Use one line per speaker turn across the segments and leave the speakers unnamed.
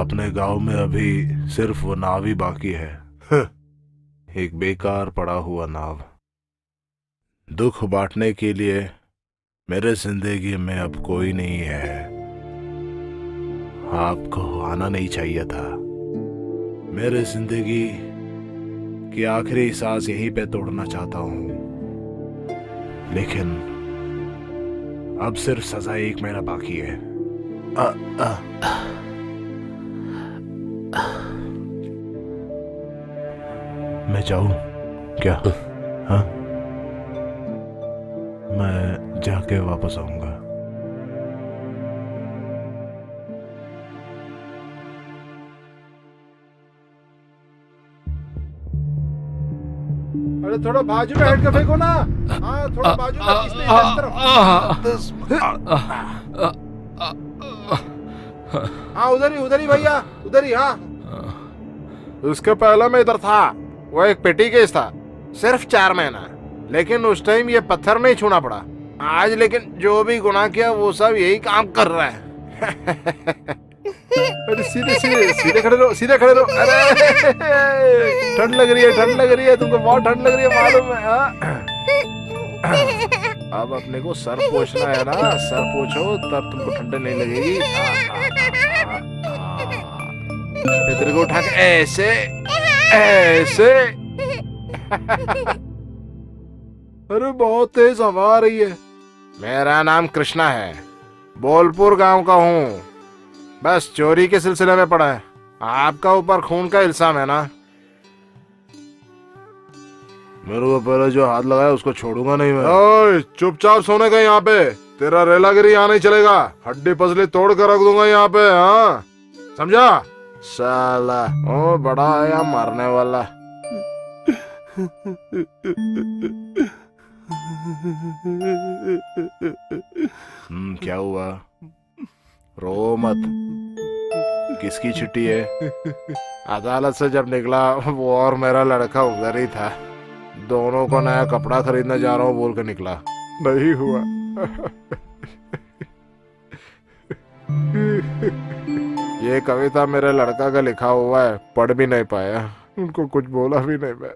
अपने गांव में अभी सिर्फ वो नाव ही बाकी है। एक बेकार पड़ा हुआ नाव। दुख बांटने के लिए मेरे जिंदगी में अब कोई नहीं है। आपको आना नहीं चाहिए था। मेरे जिंदगी की आखिरी सांस यहीं पे तोड़ना चाहता हूं, लेकिन अब सिर्फ सजा 1 महीना बाकी है। आ, आ, मैं जाऊं क्या? हाँ, मैं जाके वापस आऊंगा।
अरे थोड़ा बाजू में हट के फेंको ना। हाँ, थोड़ा बाजू में खींचते हैं इस तरफ। हाँ, उधर ही भैया, उधर ही। हाँ, उसके पहले मैं इधर था। वो एक पेटी केस था, सिर्फ 4 महीना। लेकिन उस टाइम ये पत्थर नहीं छूना पड़ा। आज लेकिन जो भी गुनाह किया वो सब यही काम कर रहा है। अरे सीधे सीधे सीधे खड़े रहो, सीधे खड़े रहो। अरे ठंड लग रही है तुमको, बहुत ठंड लग रही है मालूम है। हाँ? अब अपने को सर पोंछना है ना, सर पोंछो तब तुमको ठंड नहीं लगेगी। तेरे को उठा के ऐसे ऐसे। अरे बहुत तेज हवा आ रही है। मेरा नाम कृष्णा है, बोलपुर गांव का हूँ। बस चोरी के सिलसिले में पड़ा है। आपका ऊपर खून का इल्जाम है ना?
मेरे को पहले जो हाथ लगाया उसको छोड़ूंगा नहीं मैं।
ओए, चुपचाप सोने का यहाँ पे। तेरा रेलागिरी यहाँ नहीं चलेगा। हड्डी पसली तोड़ कर रख दूंगा यहाँ पे। हाँ, समझा? साला ओ बड़ा आया मारने वाला।
क्या हुआ? रो मत। किसकी छुट्टी है?
अदालत से जब निकला वो और मेरा लड़का उधर ही था। दोनों को नया कपड़ा खरीदने जा रहा हूँ बोल के निकला। नहीं हुआ। ये कविता मेरे लड़का का लिखा हुआ है, पढ़ भी नहीं पाया। उनको कुछ बोला भी नहीं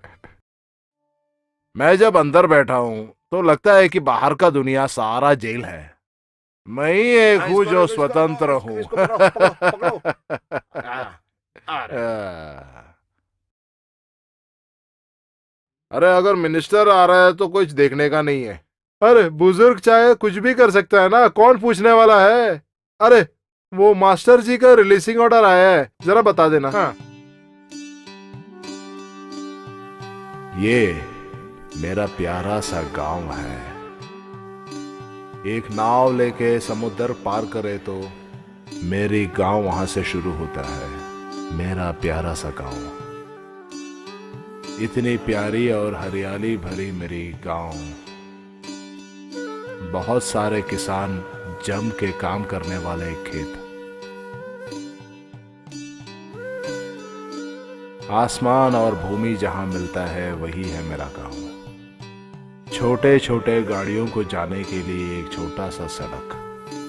मैं जब अंदर बैठा हूँ तो लगता है कि बाहर का दुनिया सारा जेल है। मैं ही एक हूँ जो स्वतंत्र हूँ। अरे अगर मिनिस्टर आ रहा है तो कुछ देखने का नहीं है। अरे बुजुर्ग चाहे कुछ भी कर सकता है ना, कौन पूछने वाला है? अरे वो मास्टर जी का रिलीजिंग ऑर्डर आया है, जरा बता देना। हाँ।
ये मेरा प्यारा सा गांव है। एक नाव लेके समुद्र पार करे तो मेरी गांव वहां से शुरू होता है। मेरा प्यारा सा गांव, इतनी प्यारी और हरियाली भरी मेरी गांव। बहुत सारे किसान जम के काम करने वाले खेत। आसमान और भूमि जहां मिलता है वही है मेरा गांव। छोटे छोटे गाड़ियों को जाने के लिए एक छोटा सा सड़क।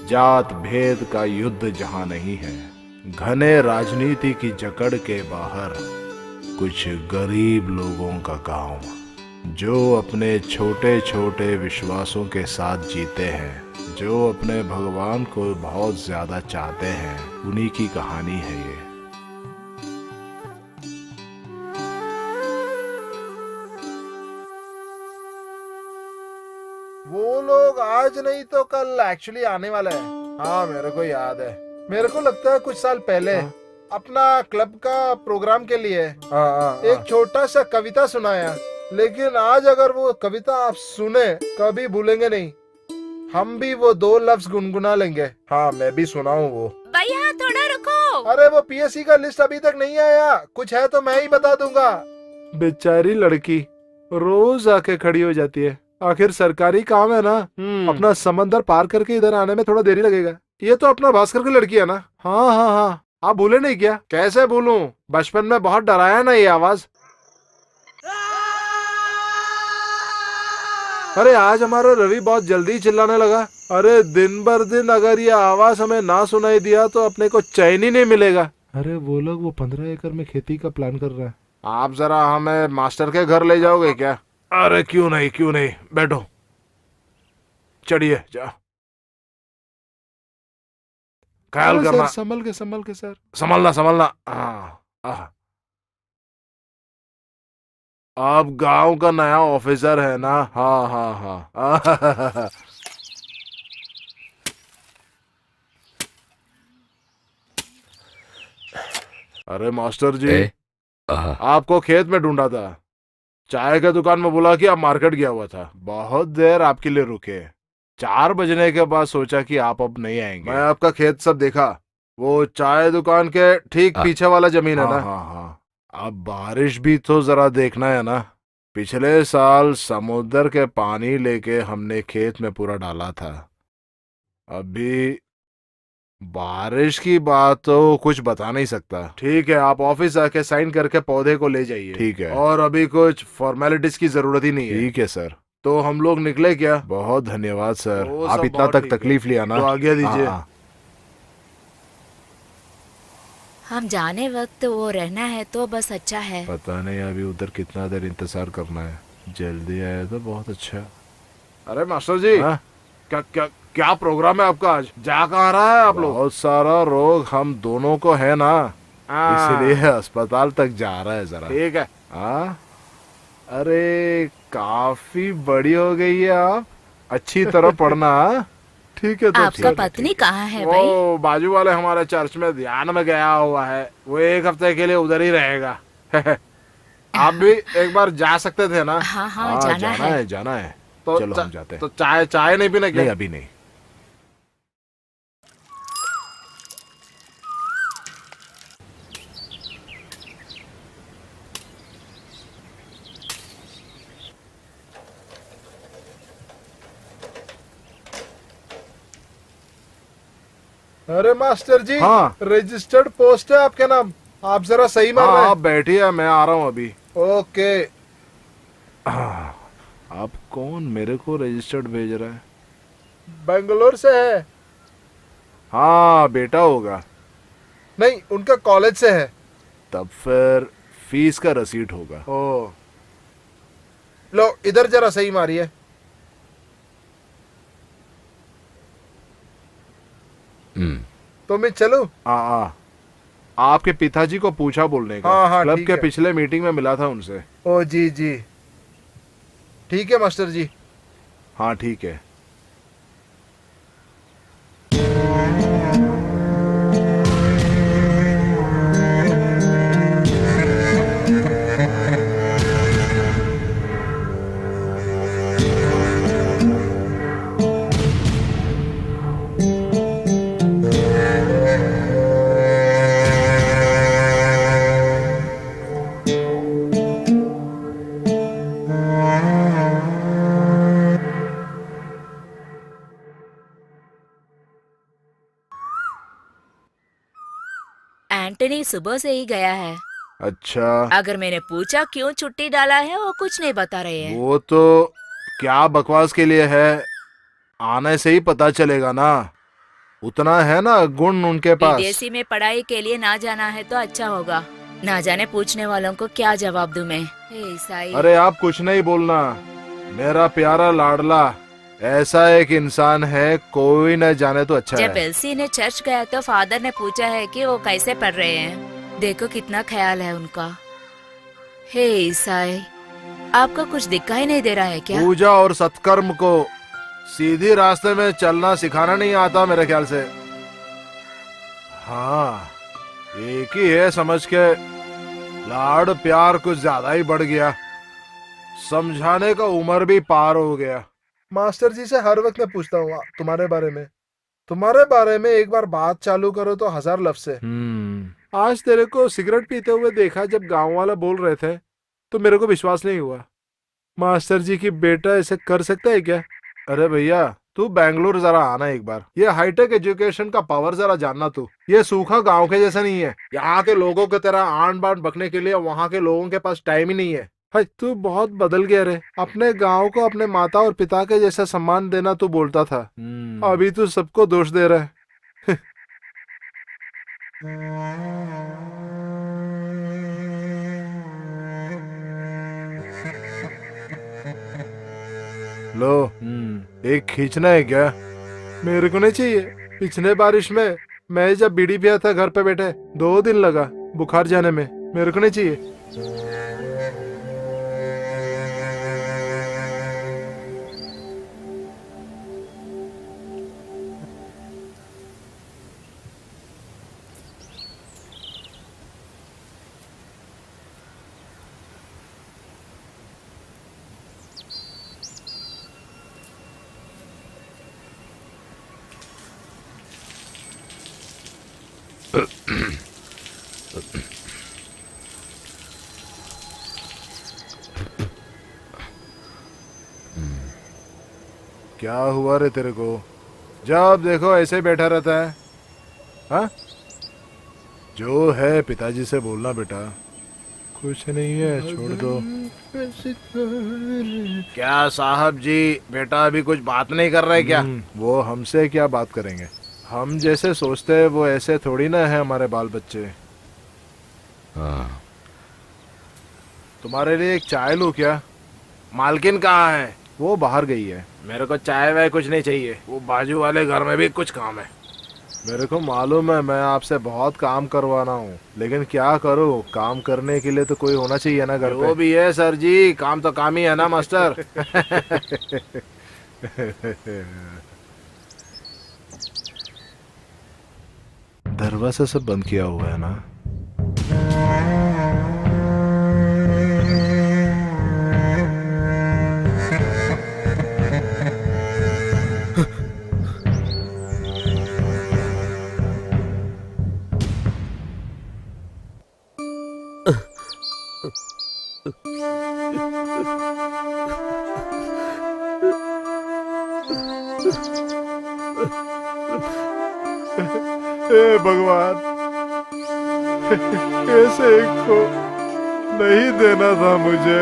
जात भेद का युद्ध जहां नहीं है। घने राजनीति की जकड़ के बाहर कुछ गरीब लोगों का गांव, जो अपने छोटे छोटे विश्वासों के साथ जीते हैं, जो अपने भगवान को बहुत ज्यादा चाहते हैं। उन्हीं की कहानी है ये।
वो लोग आज नहीं तो कल एक्चुअली आने वाले हैं। हाँ, मेरे को याद है। मेरे को लगता है कुछ साल पहले अपना क्लब का प्रोग्राम के लिए एक छोटा सा कविता सुनाया। लेकिन आज अगर वो कविता आप सुने कभी भूलेंगे नहीं। हम भी वो 2 लफ्ज गुनगुना लेंगे। हाँ, मैं भी सुनाऊं वो।
भैया थोड़ा रुको।
अरे वो पीएससी का लिस्ट अभी तक नहीं आया। कुछ है तो मैं ही बता दूंगा। बेचारी लड़की रोज आके खड़ी हो जाती है। आखिर सरकारी काम है ना। अपना समंदर पार करके इधर आने में थोड़ा देरी लगेगा। ये तो अपना भास्कर की लड़की है ना। हाँ हाँ हाँ, आप भूले नहीं क्या? कैसे भूलूं, बचपन में बहुत डराया ना ये आवाज। अरे आज हमारा रवि बहुत जल्दी चिल्लाने लगा। अरे दिन भर दिन अगर ये आवाज हमें ना सुनाई दिया तो अपने को चैन ही नहीं मिलेगा।
अरे वो लोग वो 15 एकड़ में खेती का प्लान कर रहा है। आप जरा हमें मास्टर के घर ले जाओगे क्या? अरे क्यों नहीं, क्यों नहीं, बैठो, चढ़िए, जा, ख्याल
अरे
करना,
सर, संभल के सर।
संभलना संभलना। हाँ, आप गांव का नया ऑफिसर है ना? हाँ हाँ हाँ। अरे मास्टर जी, आपको खेत में ढूंढा था, चाय के दुकान में बोला कि आप मार्केट गया हुआ था, बहुत देर आपके लिए रुके, 4 बजने के बाद सोचा कि आप अब नहीं आएंगे। मैं आपका खेत सब देखा, वो चाय दुकान के ठीक पीछे वाला जमीन है ना? हाँ हाँ। अब बारिश भी तो जरा देखना है ना, पिछले साल समुद्र के पानी लेके हमने खेत में पूरा डाला था, अभी बारिश की बात तो कुछ बता नहीं सकता। ठीक है, आप ऑफिस आके साइन करके पौधे को ले जाइए। ठीक है, और अभी कुछ फॉर्मेलिटीज की जरूरत ही नहीं है। ठीक है सर। तो हम लोग निकले क्या? बहुत धन्यवाद सर, आप इतना तक तकलीफ लिया ना, तो आज्ञा दीजिए।
हम जाने वक्त वो रहना है तो बस अच्छा है।
पता नहीं अभी उधर कितना देर इंतजार करना है, जल्दी आए तो बहुत अच्छा। अरे मास्टर जी, क्या क्या क्या प्रोग्राम है आपका आज? जा कहाँ रहा है आप लोग? बहुत सारा रोग हम दोनों को है ना, इसलिए अस्पताल तक जा रहा है जरा। ठीक है। अरे काफी बड़ी हो गई है आप, अच्छी तरह पढ़ना। ठीक है, तो
आपका पत्नी कहाँ है भाई?
वो बाजू वाले हमारे चर्च में ध्यान में गया हुआ है, वो 1 हफ्ते के लिए उधर ही रहेगा। आप भी एक बार जा सकते थे ना?
हाँ, जाना है।
जाना है, तो चलो हम जाते हैं। तो चाय नहीं पीना क्या? नहीं, अभी नहीं।
अरे मास्टर जी,
हाँ।
रजिस्टर्ड पोस्ट है आपके नाम, आप जरा सही मार रहे
आप बैठिए, मैं आ रहा हूँ अभी।
ओके।
आप कौन मेरे को रजिस्टर्ड भेज रहा है?
बेंगलोर से है।
हाँ, बेटा होगा।
नहीं, उनका कॉलेज से है।
तब फिर फीस का रसीद होगा।
ओ, लो इधर जरा सही मारिए। तो मैं चलूं?
आपके पिताजी को पूछा बोलने का।
हाँ,
क्लब
ठीक
के
है।
पिछले मीटिंग में मिला था उनसे।
ओ जी जी, ठीक है मास्टर जी।
हाँ ठीक है।
एंटनी सुबह से ही गया है।
अच्छा,
अगर मैंने पूछा क्यों छुट्टी डाला है, वो कुछ नहीं बता रहे हैं।
वो तो क्या बकवास के लिए है, आने से ही पता चलेगा ना, उतना है ना गुण उनके पास।
विदेशी में पढ़ाई के लिए ना जाना है तो अच्छा होगा। ना जाने पूछने वालों को क्या जवाब दूं मैं। हे ईसाई।
अरे आप कुछ नहीं बोलना, मेरा प्यारा लाडला ऐसा एक इंसान है, कोई न जाने तो अच्छा
जब
है।
एल्सी ने चर्च गया तो फादर ने पूछा है कि वो कैसे पढ़ रहे हैं। देखो कितना ख्याल है उनका। हे ईसाई, आपको कुछ दिखाई नहीं दे रहा है क्या?
पूजा और सत्कर्म को सीधी रास्ते में चलना सिखाना नहीं आता मेरे ख्याल से। हाँ, एक ही है समझ के, लाड़ प्यार कुछ ज्यादा ही बढ़ गया, समझाने का उम्र भी पार हो गया।
मास्टर जी से हर वक्त मैं पूछता हूँ तुम्हारे बारे में एक बार बात चालू करो तो 1000 लफ्ज है।
आज तेरे को सिगरेट पीते हुए देखा, जब गांव वाला बोल रहे थे तो मेरे को विश्वास नहीं हुआ। मास्टर जी की बेटा ऐसे कर सकता है क्या? अरे भैया, तू बैंगलोर जरा आना एक बार, ये हाईटेक एजुकेशन का पावर जरा जानना तू। ये सूखा गांव के जैसा नहीं है, यहाँ के लोगों की तरह आन बान बकने के लिए वहाँ के लोगों के पास टाइम ही नहीं है। भाई तू बहुत बदल गया रे, अपने गांव को अपने माता और पिता के जैसा सम्मान देना तू बोलता था, अभी तू सबको दोष दे रहा है। लो, एक खींचना है क्या?
मेरे को नहीं चाहिए। पिछले बारिश में मैं जब बीड़ी पिया था घर पे बैठे, 2 दिन लगा बुखार जाने में। मेरे को नहीं चाहिए।
क्या हुआ रे तेरे को? जब देखो ऐसे ही बैठा रहता है। हाँ, जो है पिताजी से बोलना बेटा।
कुछ नहीं है,
छोड़ दो। क्या साहब जी, बेटा अभी कुछ बात नहीं कर रहे क्या? वो हमसे क्या बात करेंगे? हम जैसे सोचते हैं वो ऐसे थोड़ी ना है हमारे बाल बच्चे।
हाँ,
तुम्हारे लिए एक चाय लूं क्या? मालकिन कहाँ है? वो बाहर गई है। मेरे को चाय वाय कुछ नहीं चाहिए, वो बाजू वाले घर में भी कुछ काम है। मेरे को मालूम है मैं आपसे बहुत काम करवाना हूँ, लेकिन क्या करूँ, काम करने के लिए तो कोई होना चाहिए ना घर पे। वो भी है सर जी, काम तो काम ही है ना मास्टर। दरवाजा सब बंद किया हुआ है ना?
हे भगवान, ऐसे एक को नहीं देना था मुझे।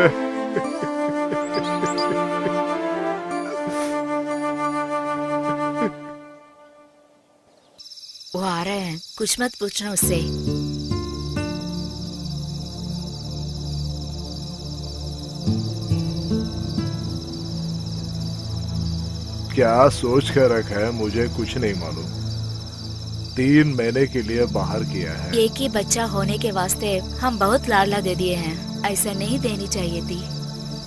वो आ रहे हैं, कुछ मत पूछना उससे।
क्या सोच कर रखा है मुझे कुछ नहीं मालूम। 3 महीने के लिए बाहर किया है।
एक ही बच्चा होने के वास्ते हम बहुत लाडला दे दिए हैं, ऐसा नहीं देनी चाहिए थी।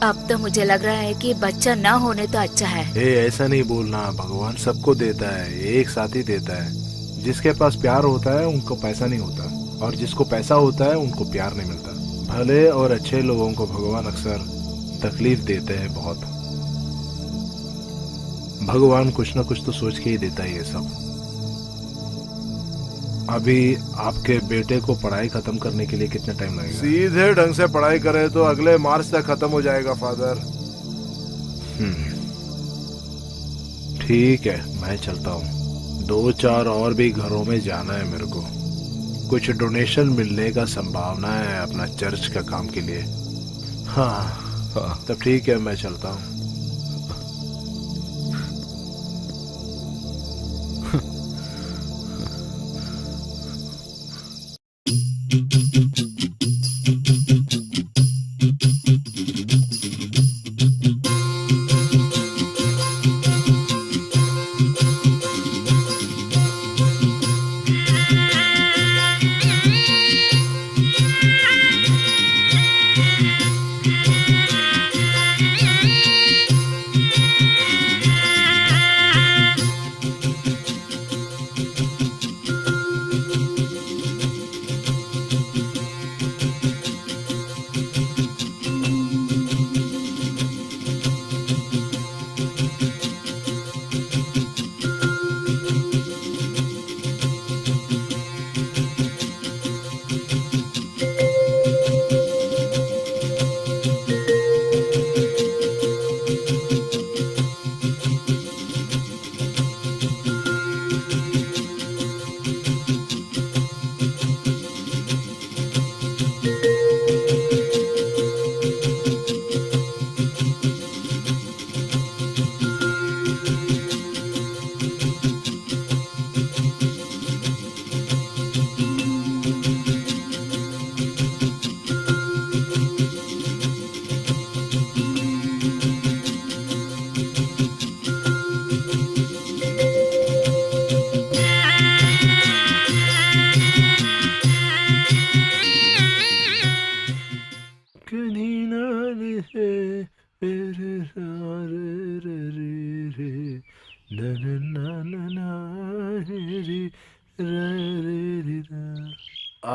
अब तो मुझे लग रहा है कि बच्चा ना होने तो अच्छा है।
ऐसा नहीं बोलना, भगवान सबको देता है, एक साथ ही देता है। जिसके पास प्यार होता है उनको पैसा नहीं होता, और जिसको पैसा होता है उनको प्यार नहीं मिलता। भले और अच्छे लोगों को भगवान अक्सर तकलीफ देते हैं बहुत। भगवान कुछ ना कुछ तो सोच के ही देता है ये सब। अभी आपके बेटे को पढ़ाई खत्म करने के लिए कितना टाइम लगेगा? सीधे ढंग से पढ़ाई करे तो अगले मार्च तक खत्म हो जाएगा फादर। ठीक है, मैं चलता हूँ। 2-4 और भी घरों में जाना है मेरे को। कुछ डोनेशन मिलने का संभावना है अपना चर्च का काम के लिए। हाँ, तब ठीक है, मैं चलता हूँ।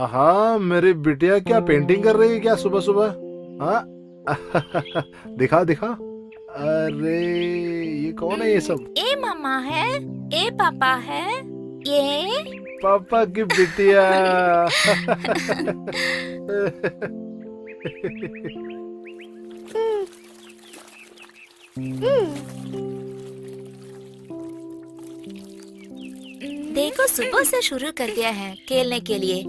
आहा, मेरी बिटिया क्या पेंटिंग कर रही है क्या सुबह सुबह? हाँ दिखा दिखा। अरे ये कौन है ये सब?
ए मम्मा है, ए पापा है, ये
पापा की बिटिया।
देखो सुबह से शुरू कर दिया है खेलने के लिए।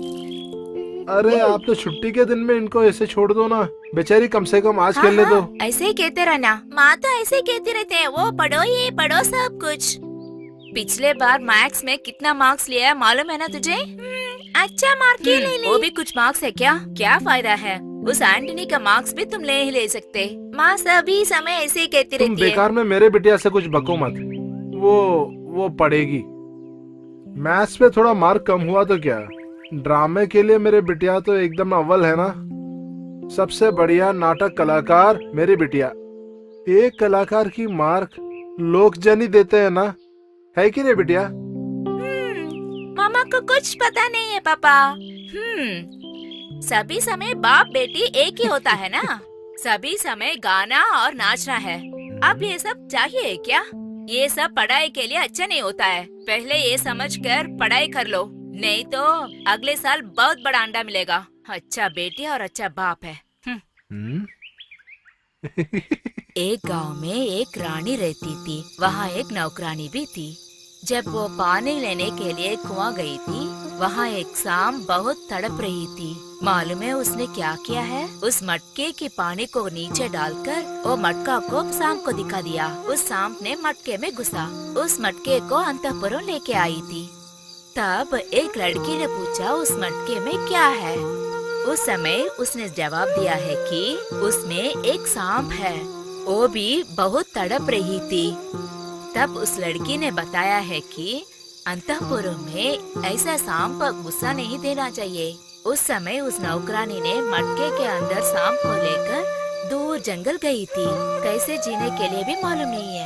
अरे आप तो छुट्टी के दिन में इनको ऐसे छोड़ दो ना, बेचारी कम से कम आज
हाँ,
खेलने दो।
हाँ, ऐसे ही कहते रहना। माँ तो ऐसे ही कहती रहते हैं, वो पढ़ो ये पढ़ो सब कुछ। पिछले बार मैथ्स में कितना मार्क्स लिया है मालूम है ना तुझे? अच्छा मार्क क्यों नहीं ली? वो भी कुछ मार्क्स है क्या? क्या फायदा है? उस आंटनी का मार्क्स भी तुम ले ही ले सकते। माँ सभी समय ऐसे ही कहती
तुम
रहती है।
बेकार में मेरे बिटिया से कुछ बको मत। वो पढ़ेगी। मैथ्स पे थोड़ा मार्क कम हुआ तो क्या, ड्रामे के लिए मेरे बिटिया तो एकदम अव्वल है ना। सबसे बढ़िया नाटक कलाकार मेरी बिटिया। एक कलाकार की मार्क लोग जनी देते हैं ना, है कि नहीं बिटिया?
मामा को कुछ पता नहीं है पापा। सभी समय बाप बेटी एक ही होता है ना। सभी समय गाना और नाचना है। अब ये सब चाहिए क्या? ये सब पढ़ाई के लिए अच्छा नहीं होता है। पहले ये समझकर पढ़ाई कर लो, नहीं तो अगले साल बहुत बड़ा अंडा मिलेगा। अच्छा बेटी और अच्छा बाप है। एक गांव में एक रानी रहती थी। वहाँ एक नौकरानी भी थी। जब वो पानी लेने के लिए कुआं गई थी, वहाँ एक सांप बहुत तड़प रही थी। मालूम है उसने क्या किया है? उस मटके के पानी को नीचे डालकर वो मटका को सांप को दिखा दिया। उस सांप ने मटके में घुसा, उस मटके को अंतःपुर लेके आई थी। तब एक लड़की ने पूछा उस मटके में क्या है? उस समय उसने जवाब दिया है कि उसमें एक सांप है, वो भी बहुत तड़प रही थी। तब उस लड़की ने बताया है कि अंतःपुर में ऐसा सांप पर गुस्सा नहीं देना चाहिए। उस समय उस नौकरानी ने मटके के अंदर सांप को लेकर दूर जंगल गई थी। कैसे जीने के लिए भी मालूम नहीं है।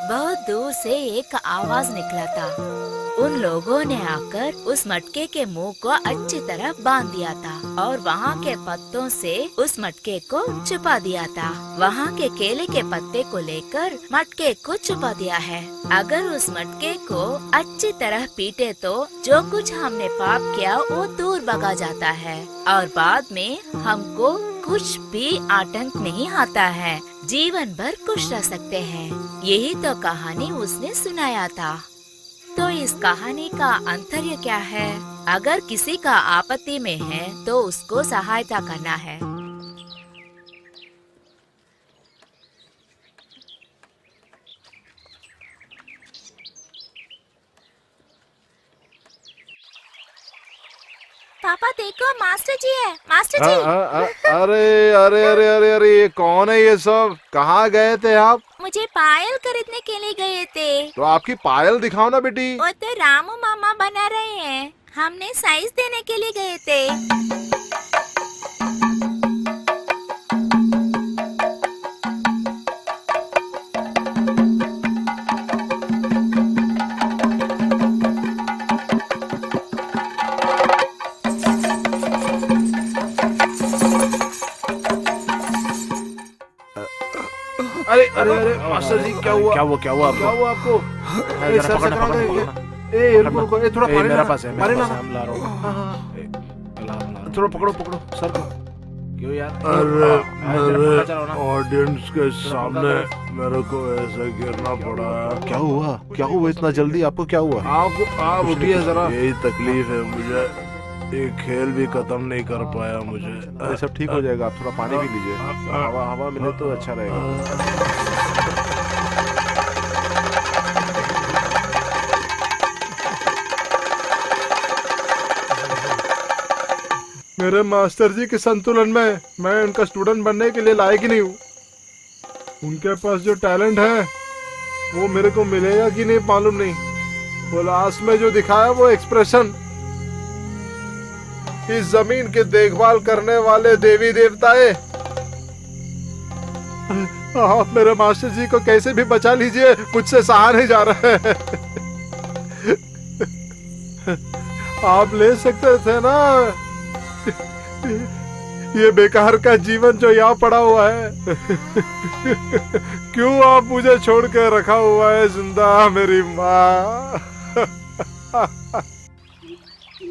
बहुत दूर से एक आवाज निकला था। उन लोगों ने आकर उस मटके के मुंह को अच्छी तरह बांध दिया था और वहाँ के पत्तों से उस मटके को छुपा दिया था। वहाँ के केले के पत्ते को लेकर मटके को छुपा दिया है। अगर उस मटके को अच्छी तरह पीटे तो जो कुछ हमने पाप किया वो दूर भगा जाता है और बाद में हमको कुछ भी आतंक नहीं आता है। जीवन भर खुश रह सकते हैं। यही तो कहानी उसने सुनाया था। तो इस कहानी का अंतर्य क्या है? अगर किसी का आपत्ति में है तो उसको सहायता करना है। पापा देखो मास्टर जी है, मास्टर जी।
अरे अरे अरे अरे अरे ये कौन है ये सब? कहाँ गए थे आप?
मुझे पायल खरीदने के लिए गए थे।
तो आपकी पायल दिखाओ ना बेटी।
वो तो रामू मामा बना रहे हैं, हमने साइज देने के लिए गए थे।
अरे अरे अरे मास्टर जी क्या हुआ?
क्या हुआ
क्या हुआ आपको? अरे सर से कहाँ गए? ए रुको, ए थोड़ा पानी
मेरा
ला।
पास है,
पानी
मेरे
ला
पास
ना।
है, हम ला रहा हूँ।
हाँ, हाँ।
थोड़ा
थोड़ा पकड़ो सर को।
क्यों यार?
अरे
मेरे
ऑडियंस के सामने मेरे को ऐसे गिरना पड़ा। क्या हुआ इतना जल्दी? आपको क्या हुआ? आप उठिए जरा। यही तकलीफ है मुझे, एक खेल भी खत्म नहीं कर पाया मुझे।
अरे सब ठीक हो जाएगा, आप थोड़ा पानी भी लीजिए। हवा मिले तो अच्छा रहेगा।
मेरे मास्टर जी के संतुलन में मैं उनका स्टूडेंट बनने के लिए लायक ही नहीं हूँ। उनके पास जो टैलेंट है वो मेरे को मिलेगा कि नहीं मालूम नहीं। वो लास्ट में जो दिखाया वो एक्सप्रेशन, इस जमीन की देखभाल करने वाले देवी देवताएं, आप मेरे मास्टर जी को कैसे भी बचा लीजिए, मुझसे सहा नहीं जा रहा है। आप ले सकते थे ना, ये बेकार का जीवन जो यहाँ पड़ा हुआ है। क्यों आप मुझे छोड़ के रखा हुआ है जिंदा मेरी माँ।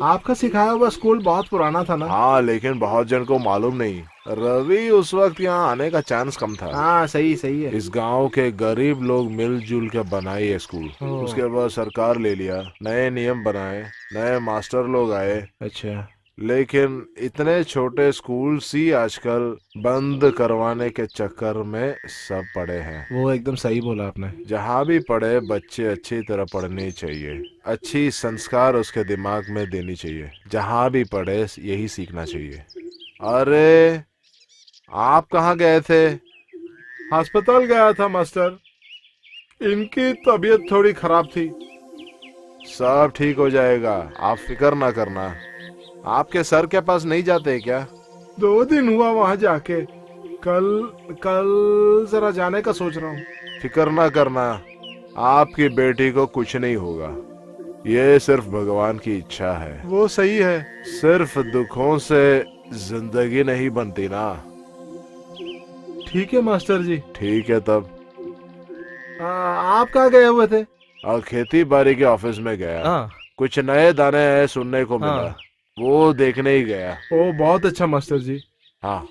आपका सिखाया हुआ स्कूल बहुत पुराना था ना?
हाँ, लेकिन बहुत जन को मालूम नहीं। रवि उस वक्त यहाँ आने का चांस कम था।
हाँ सही सही है।
इस गांव के गरीब लोग मिलजुल के बनाए ये स्कूल।
ओह।
उसके बाद सरकार ले लिया, नए नियम बनाए, नए मास्टर लोग आए।
अच्छा।
लेकिन इतने छोटे स्कूल सी आजकल बंद करवाने के चक्कर में सब पड़े हैं।
वो एकदम सही बोला आपने।
जहाँ भी पढ़े बच्चे अच्छी तरह पढ़नी चाहिए, अच्छी संस्कार उसके दिमाग में देनी चाहिए। जहाँ भी पढ़े यही सीखना चाहिए। अरे आप कहाँ गए थे?
अस्पताल गया था मास्टर। इनकी तबीयत थोड़ी खराब थी।
सब ठीक हो जाएगा, आप फिक्र ना करना। आपके सर के पास नहीं जाते क्या?
2 दिन हुआ वहां जाके। कल जरा जाने का सोच रहा हूँ।
फिक्र ना करना, आपकी बेटी को कुछ नहीं होगा। ये सिर्फ भगवान की इच्छा है।
वो सही है।
सिर्फ दुखों से जिंदगी नहीं बनती ना।
ठीक है मास्टर जी।
ठीक है तब।
आप कहाँ गए हुए थे?
और खेती बाड़ी के ऑफिस में गया।
हाँ।
कुछ नए दाने हैं सुनने को मिला।
हाँ।
वो देखने ही गया।
ओ बहुत अच्छा मास्टर जी।
हाँ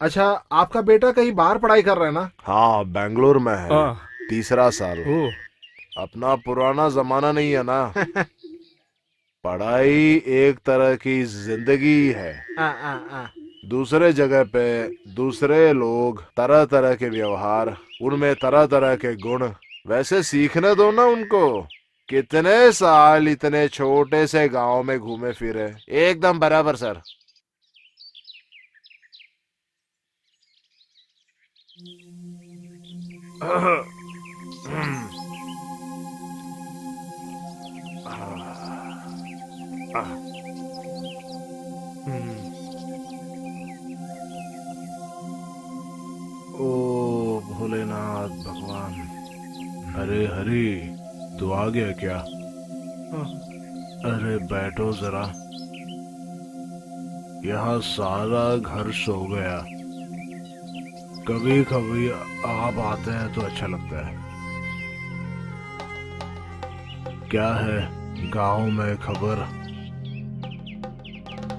अच्छा, आपका बेटा कहीं बाहर पढ़ाई कर रहा है ना?
हाँ, बेंगलोर में है।
हाँ।
3रा साल।
ओ।
अपना पुराना जमाना नहीं है ना। पढ़ाई एक तरह की जिंदगी है। दूसरे जगह पे दूसरे लोग, तरह तरह के व्यवहार, उनमें तरह तरह के गुण। वैसे सीखने दो ना उनको। कितने साल इतने छोटे से गांव में घूमे फिरे। एकदम बराबर सर। ओ भोलेनाथ भगवान। अरे हरी, तू आ गया क्या? अरे बैठो जरा। यहाँ सारा घर सो गया। कभी कभी आप आते हैं तो अच्छा लगता है। क्या है गांव में खबर?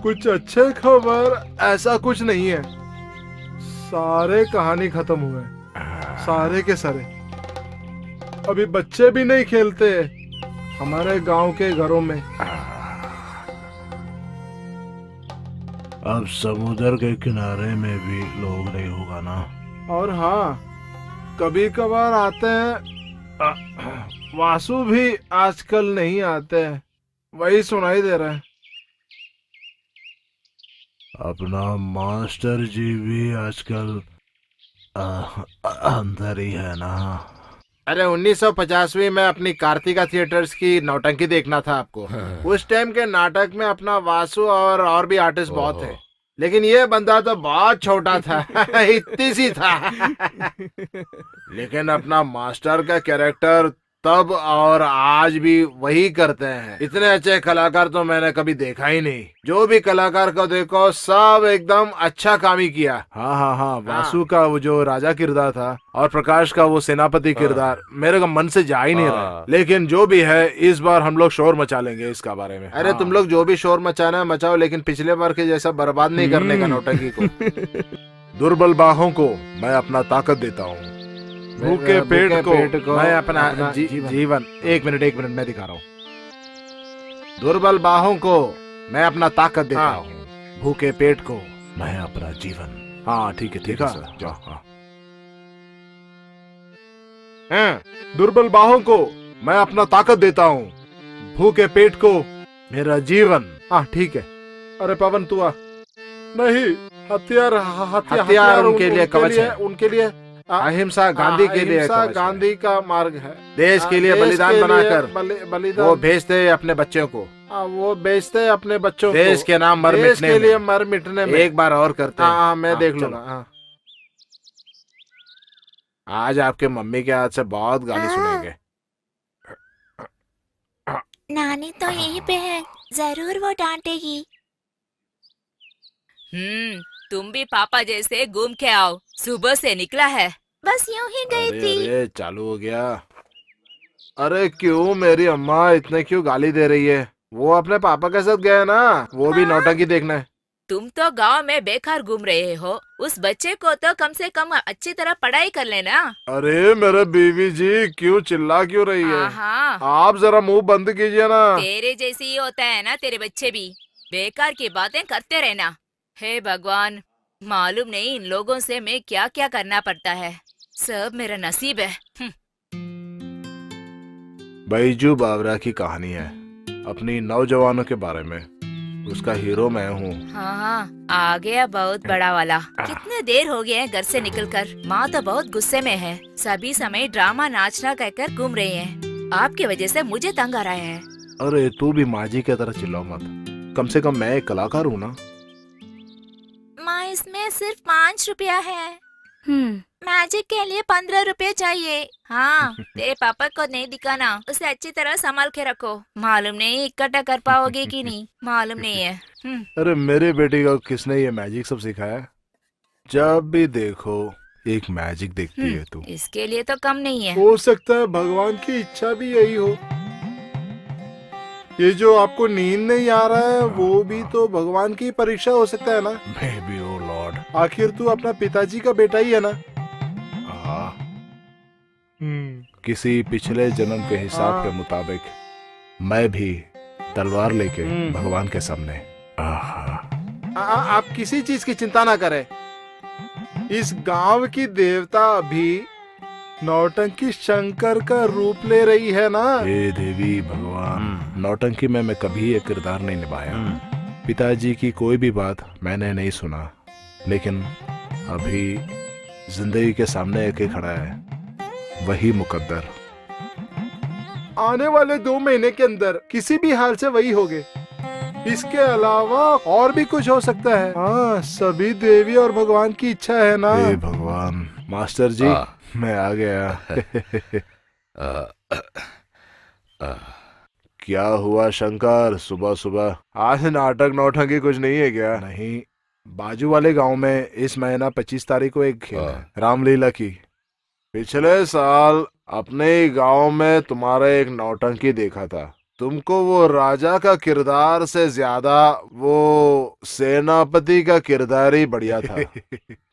कुछ अच्छे खबर ऐसा कुछ नहीं है। सारे कहानी खत्म हुए, सारे के सारे। अभी बच्चे भी नहीं खेलते हमारे गांव के घरों में।
अब समुद्र के किनारे में भी लोग नहीं होगा ना?
और हाँ, कभी कभार आते हैं। वासु भी आजकल नहीं आते हैं। वही सुनाई दे रहा है।
अपना मास्टर जी भी आजकल अंदर ही है ना?
अरे 1950वीं में अपनी कार्तिका थिएटर्स की नौटंकी देखना था आपको। उस टाइम के नाटक में अपना वासु और भी आर्टिस्ट बहुत थे। लेकिन ये बंदा तो बहुत छोटा था। इतनी सी था। लेकिन अपना मास्टर का कैरेक्टर तब और आज भी वही करते हैं। इतने अच्छे कलाकार तो मैंने कभी देखा ही नहीं। जो भी कलाकार को देखो सब एकदम अच्छा काम ही किया। हाँ हाँ हाँ, वासु का वो जो राजा किरदार था और प्रकाश का वो सेनापति किरदार मेरे को मन से जा ही नहीं रहा। लेकिन जो भी है, इस बार हम लोग शोर मचा लेंगे इसका बारे में। अरे तुम लोग जो भी शोर मचाना है मचाओ, लेकिन पिछले बार के जैसा बर्बाद नहीं करने का नौटंकी को। दुर्बल बाहों को मैं अपना ताकत देता हूँ। भूखे पेट को मैं अपना जीवन। एक मिनट मैं दिखा रहा हूँ। दुर्बल बाहों को मैं अपना ताकत देता हूँ। भूखे पेट को मैं अपना जीवन। हाँ ठीक है सर, जाओ। हाँ, दुर्बल बाहों को मैं अपना ताकत देता हूँ। भूखे पेट को मेरा जीवन। हाँ ठीक है। अरे पवन तू आ। नहीं, हथियार उनके लिए कवच है। उनके लिए अहिंसा गांधी के लिए गांधी का मार्ग है। देश के लिए बलिदान बनाकर बलिदान वो भेजते अपने बच्चों को। वो भेजते अपने बच्चों को देश के नाम मर मिटने में। एक बार और करते हैं। हाँ मैं देख लूंगा। आज आपके मम्मी के हाथ से बहुत गाली सुनेंगे।
नानी तो यहीं पे है, जरूर वो डांटेगी।
तुम भी पापा जैसे घूम के आओ। सुबह से निकला है, बस यूं ही गई
अरे
थी।
अरे चालू हो गया। अरे क्यों मेरी अम्मा इतने क्यों गाली दे रही है? वो अपने पापा के साथ गए ना, वो भी नौटंकी देखने।
तुम तो गांव में बेकार घूम रहे हो, उस बच्चे को तो कम से कम अच्छी तरह पढ़ाई कर लेना।
अरे मेरे बीवी जी क्यों चिल्ला क्यों रही है?
हाँ,
आप जरा मुंह बंद कीजिए ना।
तेरे जैसे ही होता है ना तेरे बच्चे भी, बेकार की बातें करते रहना। हे भगवान, मालूम नहीं इन लोगों से मैं क्या क्या करना पड़ता है। सब मेरा नसीब है।
बैजू बावरा की कहानी है, अपनी नौजवानों के बारे में। उसका हीरो मैं हूँ।
हाँ, आ गया बहुत बड़ा वाला। कितने देर हो गए हैं घर से निकलकर। माँ तो बहुत गुस्से में है, सभी समय ड्रामा नाचना कहकर घूम रहे हैं। आपकी वजह से मुझे तंग आ रहा है।
अरे तू भी माँ जी की तरह चिल्लाओ मत, कम से कम मैं एक कलाकार हूँ ना।
माँ इसमें सिर्फ 5 रुपया है। मैजिक के लिए 15 रुपए चाहिए। हाँ, तेरे पापा को नहीं दिखाना, उसे अच्छी तरह संभाल के रखो। मालूम नहीं इकट्ठा कर पाओगे कि नहीं, मालूम नहीं है।
अरे मेरे बेटी को किसने ये मैजिक सब सिखाया? जब भी देखो एक मैजिक देखती है तू।
इसके लिए तो कम नहीं है।
हो सकता है भगवान की इच्छा भी यही हो। ये जो आपको नींद नहीं आ रहा है वो भी तो भगवान की परीक्षा हो सकता है ना।
Maybe, oh Lord।
आखिर तू अपना पिताजी का बेटा ही है ना।
हाँ, किसी पिछले जन्म के हिसाब के मुताबिक मैं भी तलवार लेके भगवान के सामने।
आप किसी चीज की चिंता ना करें। इस गांव की देवता भी नौटंकी शंकर का रूप ले रही है ना।
हे देवी भगवान, नौटंकी में मैं कभी ये किरदार नहीं निभाया। पिताजी की कोई भी बात मैंने नहीं सुना, लेकिन अभी जिंदगी के सामने एक ही खड़ा है, वही मुकद्दर।
आने वाले 2 महीने के अंदर किसी भी हाल से वही होगे। इसके अलावा और भी कुछ हो सकता है। हाँ, सभी देवी और भगवान की इच्छा है ना।
हे भगवान। मास्टर जी, मैं आ गया। क्या हुआ शंकर, सुबह सुबह? आज नाटक नौटंकी कुछ नहीं है क्या? नहीं, बाजू वाले गांव में इस महीना 25 तारीख को एक खेल है, रामलीला की। पिछले साल अपने ही गांव में तुम्हारा एक नौटंकी देखा था। तुमको वो राजा का किरदार से ज्यादा वो सेनापति का किरदार ही बढ़िया था।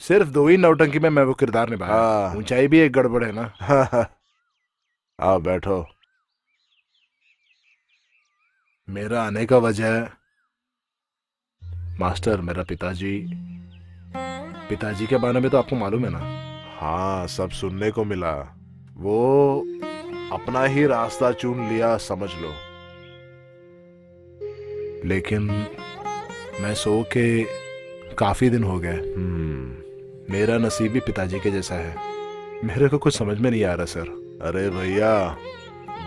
सिर्फ 2 ही नौटंकी में मैं वो किरदार निभाया। ऊंचाई भी एक गड़बड़ है ना। आओ बैठो। मेरा आने का वजह, मास्टर, मेरा पिताजी के बारे में तो आपको मालूम है ना। हाँ, सब सुनने को मिला। वो अपना ही रास्ता चुन लिया समझ लो। लेकिन मैं सो के काफी दिन हो गए। मेरा नसीब भी पिताजी के जैसा है। मेरे को कुछ समझ में नहीं आ रहा सर। अरे भैया,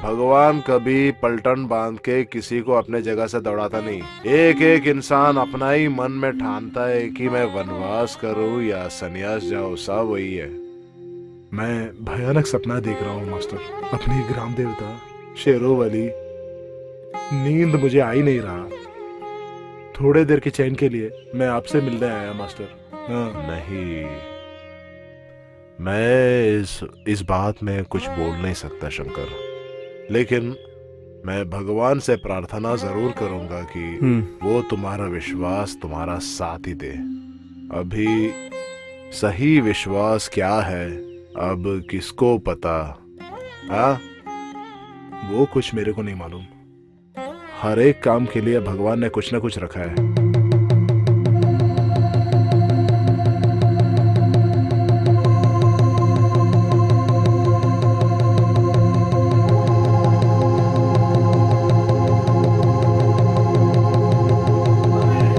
भगवान कभी पलटन बांध के किसी को अपने जगह से दौड़ाता नहीं। एक एक इंसान अपना ही मन में ठानता है कि मैं वनवास करूं या सन्यास जाऊं, सब वही है। मैं भयानक सपना देख रहा हूँ मास्टर। अपनी ग्राम देवता शेरों वाली नींद मुझे आ ही नहीं रहा। थोड़े देर के चैन के लिए मैं आपसे मिलने आया मास्टर। नहीं, मैं इस बात में कुछ बोल नहीं सकता शंकर, लेकिन मैं भगवान से प्रार्थना जरूर करूंगा कि वो तुम्हारा विश्वास तुम्हारा साथ ही दे। अभी सही विश्वास क्या है अब किसको पता। हाँ, वो कुछ मेरे को नहीं मालूम। हर एक काम के लिए भगवान ने कुछ ना कुछ रखा है।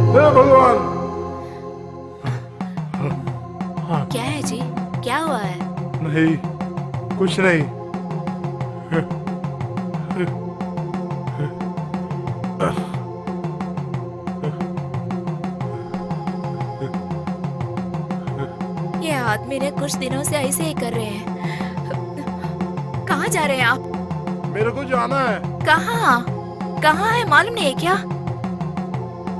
हे भगवान।
क्या है जी, क्या हुआ है?
नहीं, कुछ नहीं।
ये आदमी ने कुछ दिनों से ऐसे ही कर रहे हैं। कहाँ जा रहे हैं आप?
मेरे को जाना है।
कहाँ? कहाँ है मालूम नहीं है क्या?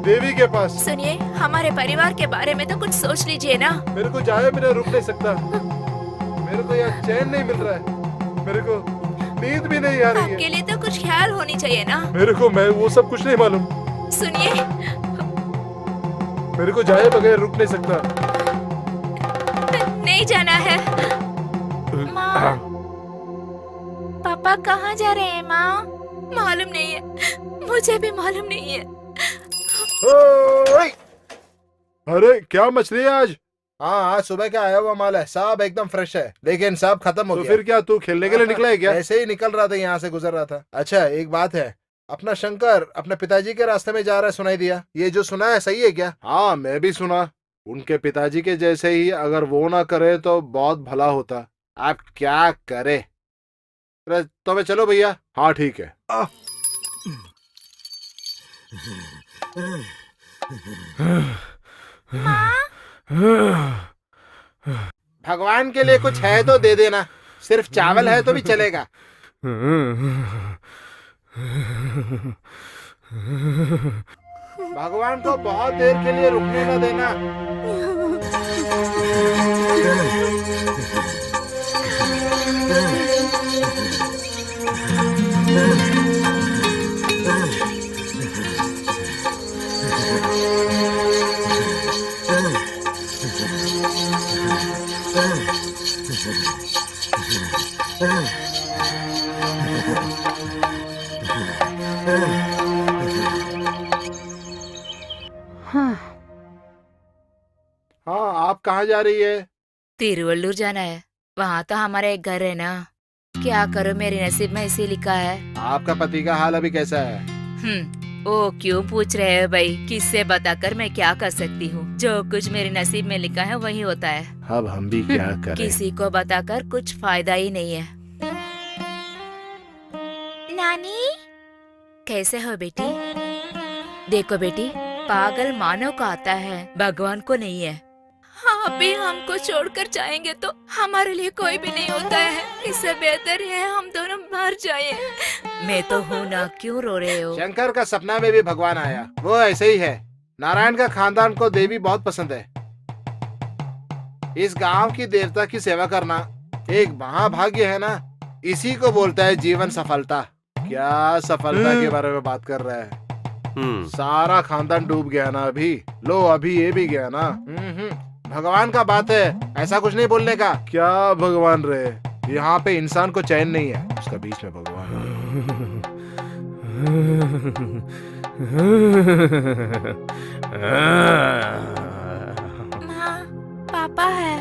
देवी के पास।
सुनिए, हमारे परिवार के बारे में तो कुछ सोच लीजिए ना।
मेरे को जाए बिना रुक नहीं सकता। मेरे को यहाँ चैन नहीं मिल रहा है। मेरे को नींद भी नहीं आ रही है।
आपके लिए तो कुछ ख्याल होनी चाहिए ना।
मेरे को मैं वो सब कुछ नहीं मालूम।
सुनिए,
मेरे को जाए बगैर रुक नहीं सकता।
नहीं जाना है। माँ, पापा कहाँ जा रहे हैं माँ? मालूम नहीं है, मुझे भी मालूम नहीं है।
ओए! अरे क्या मछली है आज? हाँ, आज सुबह का आया हुआ माल है, सब एकदम फ्रेश है, लेकिन सब खत्म हो गया। तो फिर क्या तू खेलने के लिए निकला है क्या? ऐसे ही निकल रहा था, यहाँ से गुजर रहा था। अच्छा एक बात है, अपना शंकर अपने पिताजी के रास्ते में जा रहा है, सुनाई दिया? ये जो सुना है सही है क्या? हाँ मैं भी सुना, उनके पिताजी के जैसे ही अगर वो ना करे तो बहुत भला होता। आप क्या करे? तो मैं चलो भैया। हाँ ठीक है। भगवान के लिए कुछ है तो दे देना, सिर्फ चावल है तो भी चलेगा। भगवान को बहुत देर के लिए रुकने न देना। हाँ आप कहाँ जा रही है?
तिरुवल्लुर जाना है, वहाँ तो हमारा एक घर है ना। क्या करो, मेरे नसीब में इसी लिखा है।
आपका पति का हाल अभी कैसा है?
ओ क्यों पूछ रहे हो भाई? किससे बताकर मैं क्या कर सकती हूँ? जो कुछ मेरे नसीब में लिखा है वही होता है।
अब हम भी क्या करें?
किसी को बताकर कुछ फायदा ही नहीं है। नानी कैसे हो बेटी? देखो बेटी, पागल मानव को आता है, भगवान को नहीं है। आप भी हमको छोड़कर जाएंगे तो हमारे लिए कोई भी नहीं होता है। इससे बेहतर है हम दोनों मर जाएं। मैं तो हूँ ना, क्यों रो रहे हो?
शंकर का सपना में भी भगवान आया, वो ऐसे ही है। नारायण का खानदान को देवी बहुत पसंद है। इस गांव की देवता की सेवा करना एक महाभाग्य है ना। इसी को बोलता है जीवन सफलता। क्या सफलता के बारे में बात कर रहा है? सारा खानदान डूब गया ना अभी। लो अभी ये भी गया ना। भगवान का बात है, ऐसा कुछ नहीं बोलने का। क्या भगवान रहे, यहाँ पे इंसान को चैन नहीं है, उसका बीच में भगवान है।
माँ, पापा है।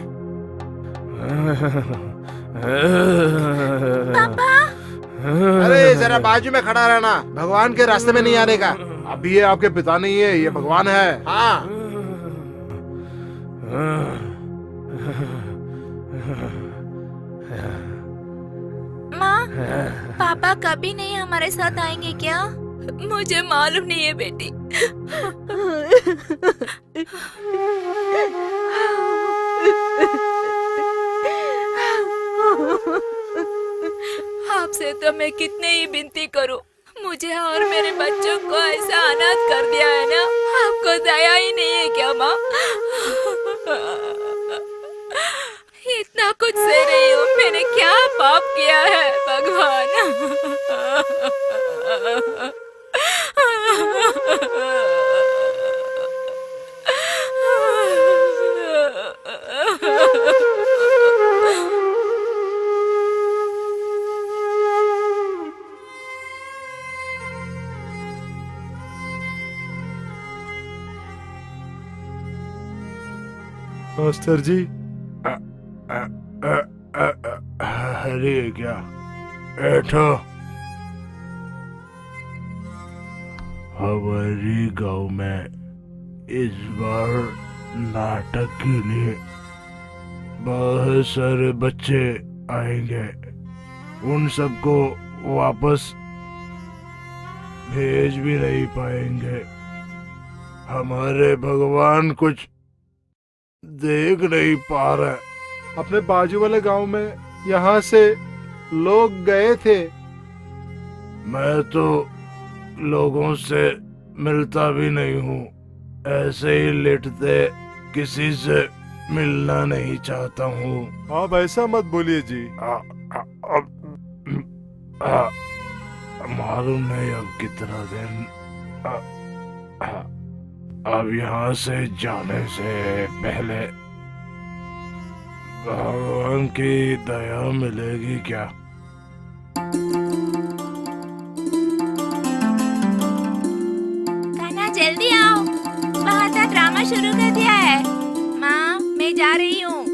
पापा,
अरे जरा बाजू में खड़ा रहना, भगवान के रास्ते में नहीं आने का। अभी ये आपके पिता नहीं है, ये भगवान है। हाँ
माँ, पापा कभी नहीं हमारे साथ आएंगे क्या? मुझे मालूम नहीं है बेटी। आपसे तो मैं कितने ही विनती करूं, मुझे और मेरे बच्चों को ऐसा अनाथ कर दिया है ना। आपको दया ही नहीं है क्या माँ? इतना कुछ सह रही हूँ, मैंने क्या पाप किया है भगवान?
मास्टर जी, अरे क्या बैठो। हमारे गांव में इस बार नाटक के लिए बहुत सारे बच्चे आएंगे। उन सबको वापस भेज भी नहीं पाएंगे। हमारे भगवान कुछ देख नहीं पा रहे। अपने बाजू वाले गांव में यहाँ से लोग गए थे। मैं तो लोगों से मिलता भी नहीं हूँ।
ऐसे ही लेटते किसी से मिलना नहीं चाहता हूँ।
आप ऐसा मत बोलिए जी।
मालूम नहीं अब कितना दिन। अब यहाँ से जाने से पहले भगवान की दया मिलेगी क्या?
कान्हा जल्दी आओ, वहाँ का ड्रामा शुरू कर दिया है। माँ, मैं जा रही हूँ।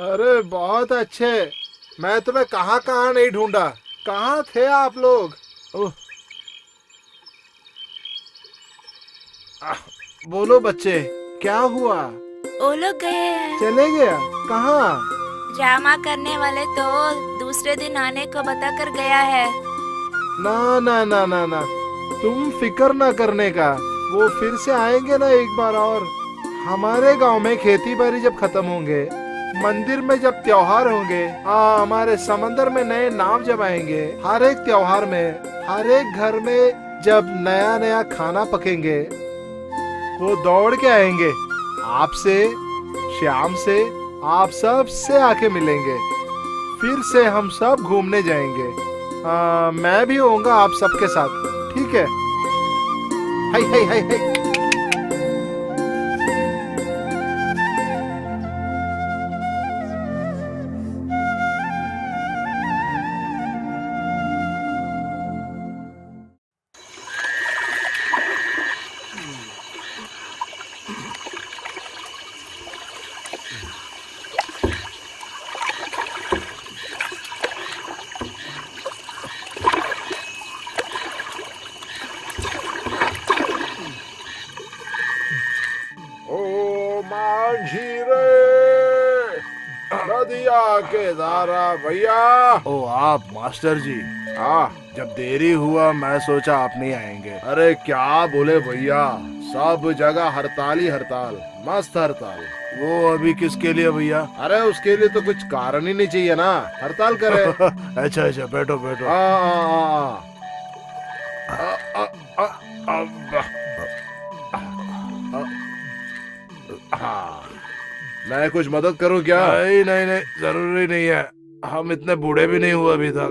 अरे बहुत अच्छे। मैं तुम्हें कहाँ कहाँ नहीं ढूंढा। कहाँ थे आप लोग? ओह, बोलो बच्चे, क्या हुआ?
वो लोग गए हैं।
चले गया? कहाँ?
ड्रामा करने वाले तो दूसरे दिन आने को बताकर गया है।
ना ना ना ना ना, तुम फिक्र ना करने का। वो फिर से आएंगे ना एक बार और। हमारे गांव में खेती बाड़ी जब खत्म होंगे, मंदिर में जब त्योहार होंगे, हमारे समंदर में नए नाव जब आएंगे, हर एक त्योहार में, हर एक घर में जब नया नया खाना पकेंगे, वो दौड़ के आएंगे आपसे, श्याम से, आप सब से आके मिलेंगे। फिर से हम सब घूमने जाएंगे। मैं भी होऊंगा आप सबके साथ, ठीक है? हाय हाय हाय हाय। केदारा भैया।
ओ आप मास्टर जी। हाँ, जब देरी हुआ मैं सोचा आप नहीं आएंगे।
अरे क्या बोले भैया, सब जगह हड़ताल ही हड़ताल, मस्त हड़ताल।
वो अभी किसके लिए भैया?
अरे उसके लिए तो कुछ कारण ही नहीं चाहिए ना, हड़ताल करे।
अच्छा अच्छा, बैठो बैठो।
मैं कुछ मदद करूं क्या?
नहीं नहीं नहीं, जरूरी नहीं है, हम इतने बूढ़े भी नहीं हुए अभी तक।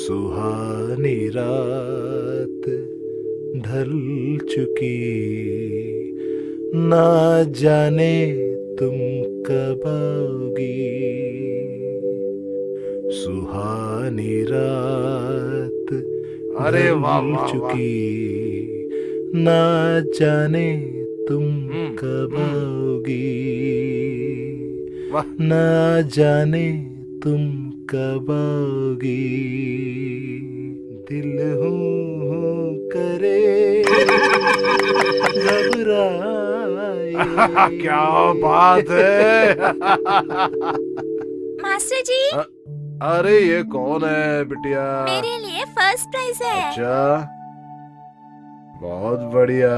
सुहानी रात ढल चुकी, ना जाने तुम कब आओगी। सुहानी रात
अरे वाह
ढल
वाह वाह।
चुकी, ना जाने तुम कब आओगी।
वाह।
ना जाने तुम कब आओगी। दिल हूँ करे घबराए। क्या बात है।
मास्टर जी,
अरे ये कौन है बिटिया?
मेरे लिए फर्स्ट प्राइज है।
अच्छा, बहुत बढ़िया।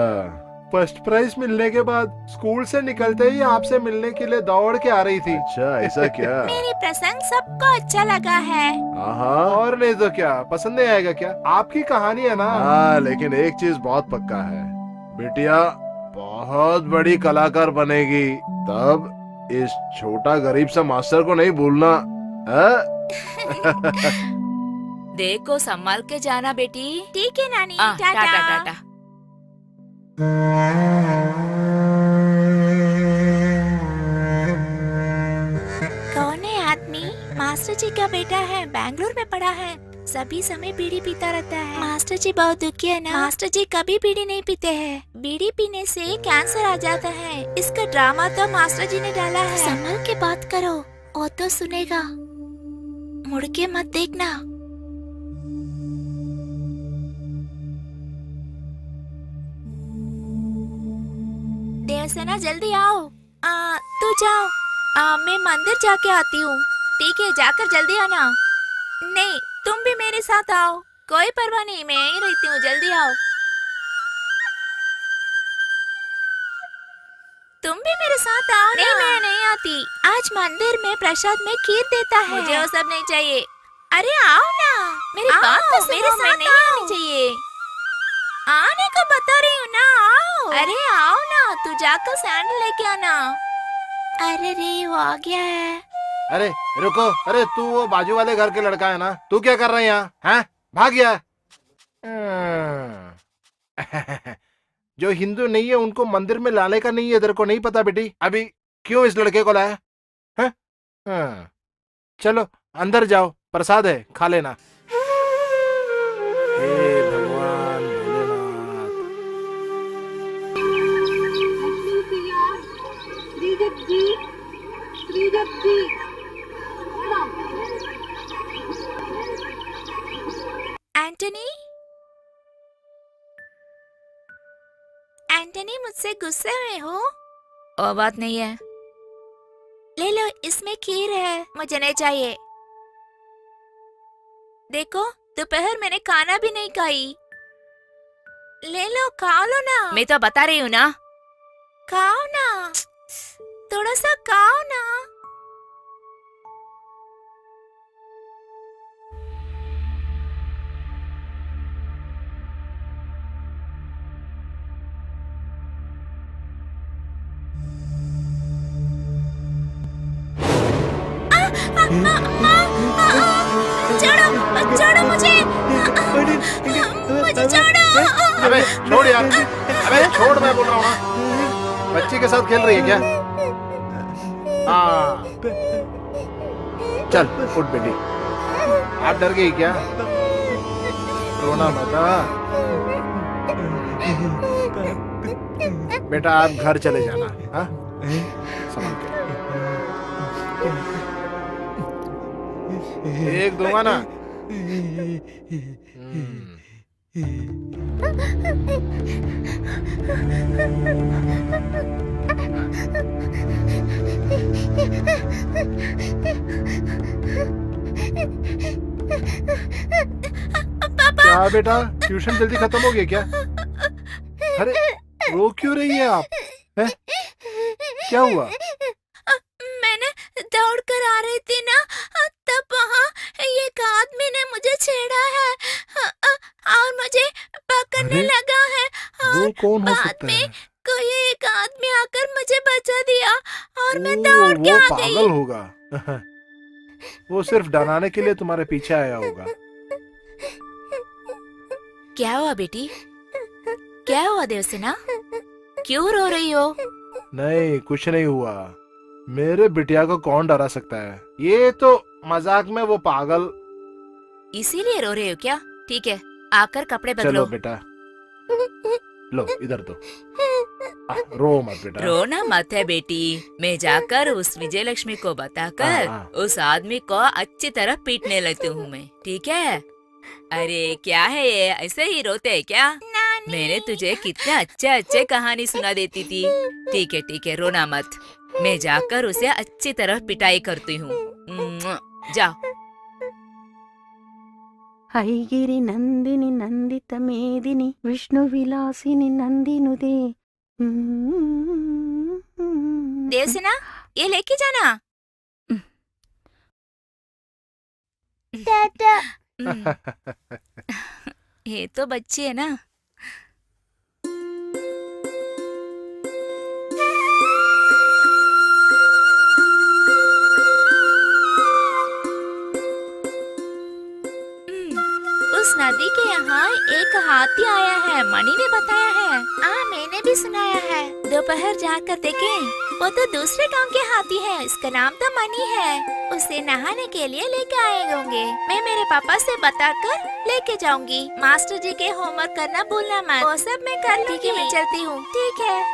फर्स्ट प्राइज मिलने के बाद स्कूल से निकलते ही आपसे मिलने के लिए दौड़ के आ रही थी। अच्छा, ऐसा क्या?
मेरे प्रसंग सबको अच्छा लगा है।
हाँ, और नहीं तो क्या, पसंद नहीं आएगा क्या? आपकी कहानी है ना। हाँ, लेकिन एक चीज बहुत पक्का है, बिटिया बहुत बड़ी कलाकार बनेगी। तब इस छोटा गरीब सा मास्टर को नहीं भूलना।
देखो संभाल के जाना बेटी।
ठीक है नानी,
टाटा
टाटा।
टाटा।
कौन है आदमी? मास्टर जी का बेटा है, बैंगलोर में पढ़ा है, सभी समय बीड़ी पीता रहता है। मास्टर जी बहुत दुखी है ना। मास्टर जी कभी बीड़ी नहीं पीते हैं, बीड़ी पीने से कैंसर आ जाता है। इसका ड्रामा तो मास्टर जी ने डाला है। संभल के बात करो, वो तो सुनेगा। मुड़ के मत देखना। देवसेना जल्दी आओ। तू जाओ, मैं मंदिर जाके आती हूँ। ठीक है, जाकर जल्दी आना। नहीं, तुम भी मेरे साथ आओ। कोई परवाह नहीं, मैं यहीं रहती हूँ, जल्दी आओ। तुम भी मेरे साथ आओ ना। नहीं, मैं नहीं आती। आज मंदिर में प्रसाद में खीर देता है। मुझे वो सब नहीं चाहिए। अरे आओ ना, मेरी बात तो सुनो, मेरे साथ नहीं आनी चाहिए। आने को बता रही हूँ ना, आओ। अरे आओ ना, तू जाकर सैंडल लेके आना। अरे रे, वो आ गया है।
अरे रुको, अरे तू वो बाजू वाले घर के लड़का है ना, तू क्या कर रहा है यहाँ? हैं? भाग गया। जो हिंदू नहीं है उनको मंदिर में लाने का नहीं है, तेरे को नहीं पता बेटी? अभी क्यों इस लड़के को लाया है? हाँ। चलो अंदर जाओ, प्रसाद है, खा लेना। हे भगवान भोलेनाथ।
एंटनी, एंटनी मुझसे गुस्से में हो?
और बात नहीं है।
ले लो, इसमें खीर है, मुझे नहीं चाहिए। देखो, दोपहर मैंने खाना भी नहीं खाई। ले लो, खा लो ना।
मैं तो बता रही हूँ ना।
खाओ ना, थोड़ा सा खाओ ना। छोड़ो, छोड़ो मुझे, मुझे छोड़ो।
अबे छोड़ यार, अबे छोड़, मैं बोल रहा हूँ ना। बच्ची के साथ खेल रही है क्या? हाँ, चल उठ बेटी। आप डर गई क्या? रोना मत। बेटा आप घर चले जाना। हाँ, समझ के एक दूंगा ना। क्या बेटा, ट्यूशन जल्दी खत्म हो गया क्या? अरे रो क्यों रही है आप? हैं? क्या हुआ?
मैंने दौड़ कर आ रही थी ना, तब वहाँ एक आदमी ने मुझे छेड़ा है और मुझे पकड़ने
अरे,
लगा है।
वो
और
कौन हो
बाद
सकता
में
है?
कोई एक आदमी आकर मुझे बचा दिया और मैं
ओ,
दौड़ के
वो
आ
पागल
गई।
होगा। वो सिर्फ डराने के लिए तुम्हारे पीछे आया होगा।
क्या हुआ बेटी? क्या हुआ देवसेना? क्यों रो रही हो?
नहीं, कुछ नहीं हुआ। मेरे बिटिया को कौन डरा सकता है? ये तो मजाक में वो पागल।
इसीलिए रो रहे हो क्या? ठीक है, आकर कपड़े
चलो
बदलो।
बेटा, लो इधर दो। रो मत बेटा।
रोना मत है बेटी, मैं जाकर उस विजय लक्ष्मी को बताकर
हाँ।
उस आदमी को अच्छी तरह पीटने लगती हूँ मैं, ठीक है? अरे क्या है ये, ऐसे ही रोते है क्या? मैंने तुझे कितने अच्छे अच्छे कहानी सुना देती थी। ठीक है, रोना मत। मैं जाकर उसे अच्छी तरह पिटाई करती हूँ। जाओ।
ऐगिरि नंदिनि नंदित मेदिनि विष्णु विलासिनि नंदिनुदे।
देवसेना, ये लेके जाना। हम्म, ये तो बच्ची है ना। उस नदी के यहाँ एक हाथी आया है, मणि ने बताया है। मैंने भी सुनाया है। दोपहर जाकर देखें, वो तो दूसरे गांव के हाथी है, इसका नाम तो मणि है। उसे नहाने के लिए लेके आए होंगे। मैं मेरे पापा से बताकर लेके जाऊंगी। मास्टर जी के होमवर्क करना भूलना मत। वो सब मैं कर लूंगी। मैं चलती हूँ, ठीक है?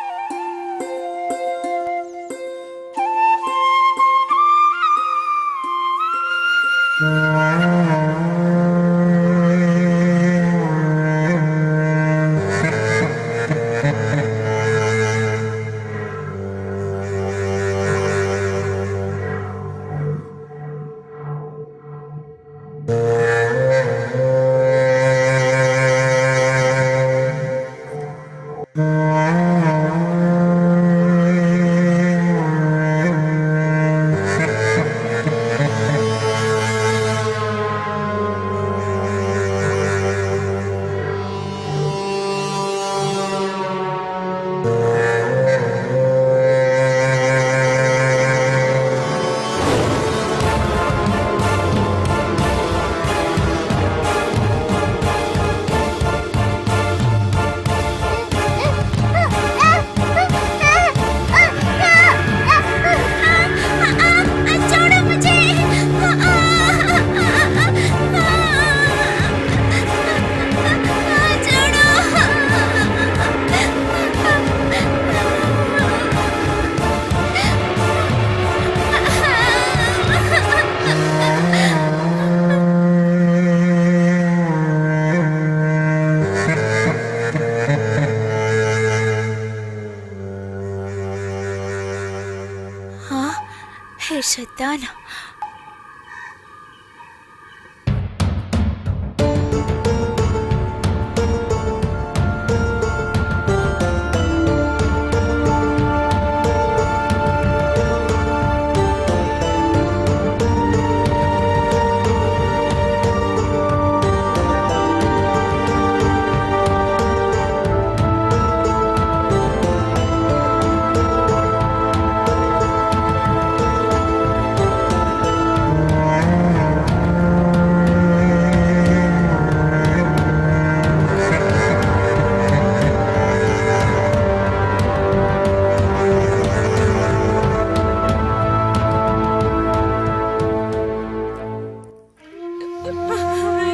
हे शैतान!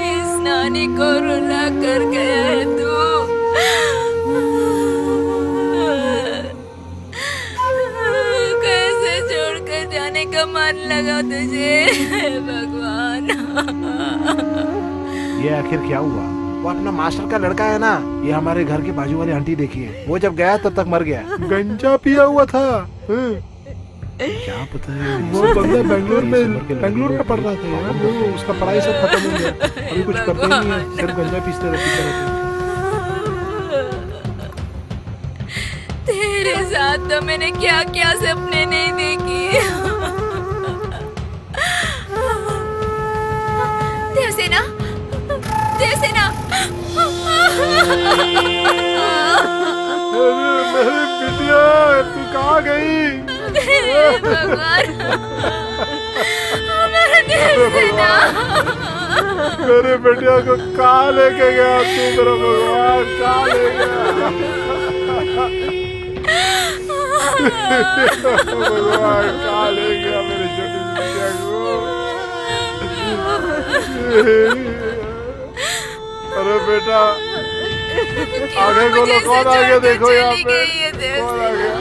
इस नानी को रुला कर गया है तू। कैसे छोड़कर जाने का मन लगा तुझे भगवान।
ये आखिर क्या हुआ? वो अपना मास्टर का लड़का है ना, ये हमारे घर के बाजू वाली आंटी देखी है, वो जब गया तब तक मर गया, गंजा पिया हुआ था।
क्या पता है
वो बंदा बेंगलोर में पढ़ रहा था यार, वो उसका पढ़ाई सब खत्म हो गया, अभी कुछ करते ही नहीं है, सिर्फ गंजा पीते रहते।
तेरे साथ तो मैंने क्या क्या सपने नहीं देखे। देवसेना, देवसेना।
मेरी बिटिया, तू कहाँ गई?
भगवान, मेरा देवसेना।
मेरे बेटिया को कहाँ लेके गया तू? मेरा भगवान कहाँ ले गया? भगवान कहाँ ले गया मेरी छोटी बिटिया को? अरे बेटा, आगे खोलो, कौन आ गया देखो यहाँ पे, कौन आ गया?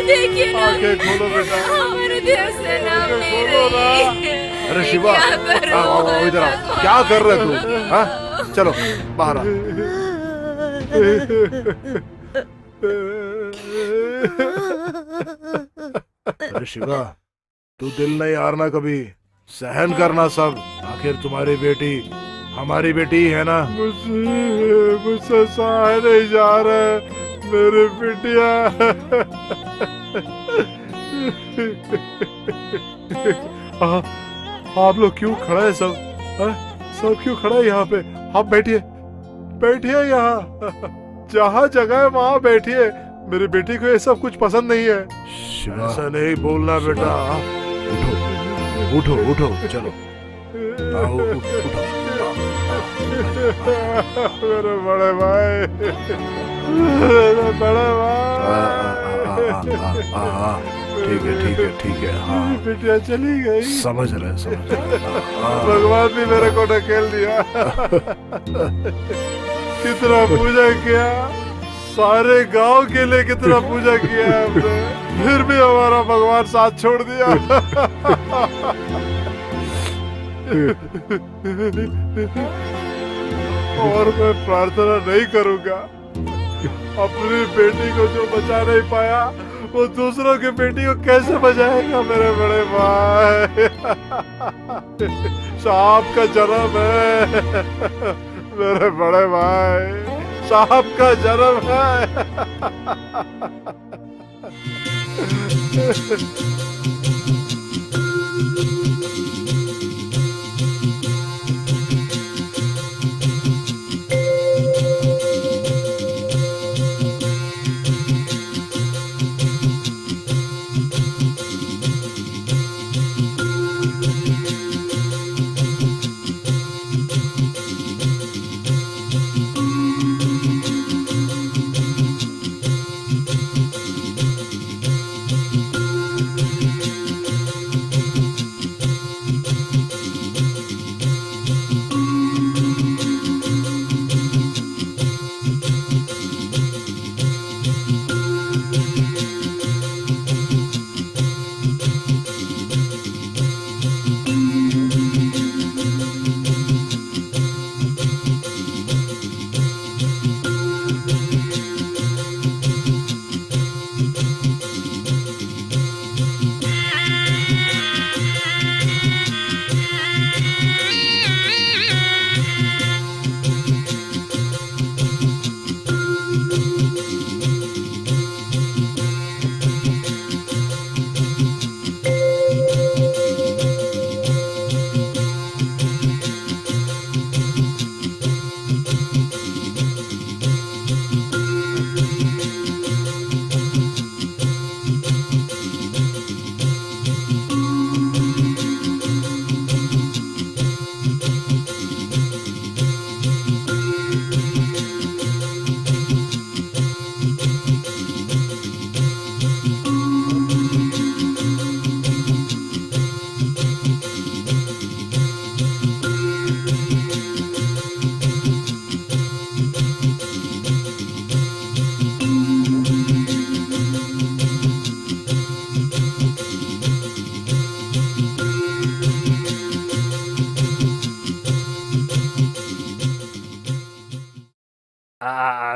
देखिए ना,
आंखें खोलो बेटा,
हमारे देवसेना नहीं
खोलो ना।
रही।
अरे शिवा,
क्या करूं?
आओ इधर आओ, क्या कर रहे तू? हाँ चलो बाहर आ। अरे शिवा, तू दिल नहीं हारना कभी, सहन करना सब, आखिर तुम्हारी बेटी हमारी बेटी है ना। मुझसे सहा नहीं जा रहा मेरी बिटिया। आप लोग क्यों खड़ा है सब? सब क्यों खड़ा है यहाँ पे? आप बैठिए, बैठिए यहाँ, जहाँ जगह है वहाँ बैठिए। मेरी बेटी को ये सब कुछ पसंद नहीं है। ऐसा नहीं बोलना बेटा।
उठो उठो उठो, चलो आओ, उठो।
मेरे बड़े भाई, मेरे बड़े भाई।
ठीक है हाँ,
बिटिया चली गई,
समझ रहे
भगवान ने मेरे को ढकेल दिया। कितना पूजा किया, सारे गांव के लिए कितना पूजा किया हमने, फिर भी हमारा भगवान साथ छोड़ दिया। और मैं प्रार्थना नहीं करूंगा, अपनी बेटी को जो बचा नहीं पाया वो दूसरों की बेटी को कैसे बचाएगा मेरे बड़े भाई। सांप का जन्म है मेरे बड़े भाई, सांप का जन्म है।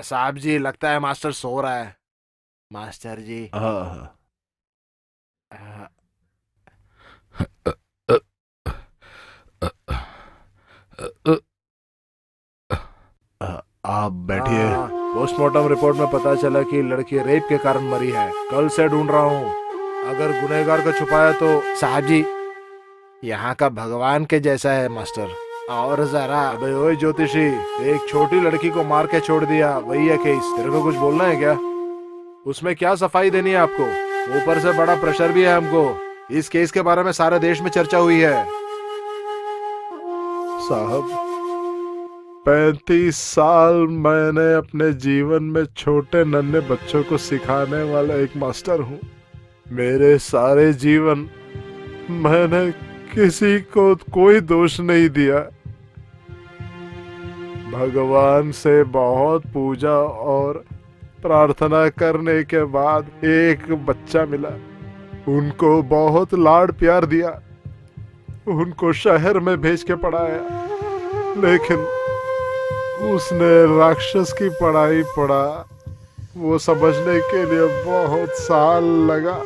साहब जी, लगता है मास्टर सो रहा है। मास्टर जी।
हाँ।
आ,
आप बैठिए।
पोस्टमार्टम रिपोर्ट में पता चला कि लड़की रेप के कारण मरी है। कल से ढूंढ रहा हूँ, अगर गुनहगार को छुपाया तो। साहब जी, यहाँ का भगवान के जैसा है मास्टर। और जरा। अबे ओए ज्योतिषी, एक छोटी लड़की को मार के छोड़ दिया, वही है केस। तेरे को कुछ बोलना है क्या? उसमें क्या सफाई देनी है आपको? ऊपर से बड़ा प्रेशर भी है हमको। इस केस के बारे में सारे देश में चर्चा हुई है।
साहब, 35 साल मैंने अपने जीवन में छोटे नन्हे बच्चों को सिखाने वाला एक मास्टर हूँ। मेरे सारे जीवन मैंने किसी को कोई दोष नहीं दिया। भगवान से बहुत पूजा और प्रार्थना करने के बाद एक बच्चा मिला। उनको बहुत लाड प्यार दिया, उनको शहर में भेज के पढ़ाया, लेकिन उसने राक्षस की पढ़ाई पढ़ा। वो समझने के लिए बहुत साल लगा।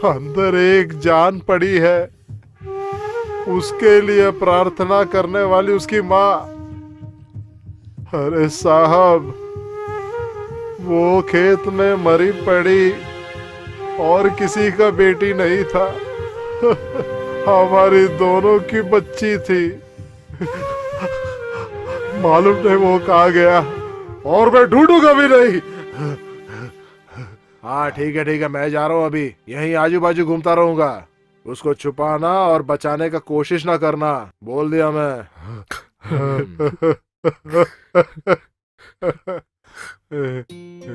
अंदर एक जान पड़ी है, उसके लिए प्रार्थना करने वाली उसकी माँ। अरे साहब, वो खेत में मरी पड़ी और किसी का बेटी नहीं था, हमारी दोनों की बच्ची थी। मालूम नहीं वो कहाँ गया, और मैं ढूंढूंगा भी नहीं।
हाँ ठीक है, मैं जा रहा हूँ अभी। यहीं आजू बाजू घूमता रहूंगा। उसको छुपाना और बचाने का कोशिश ना करना, बोल दिया मैं।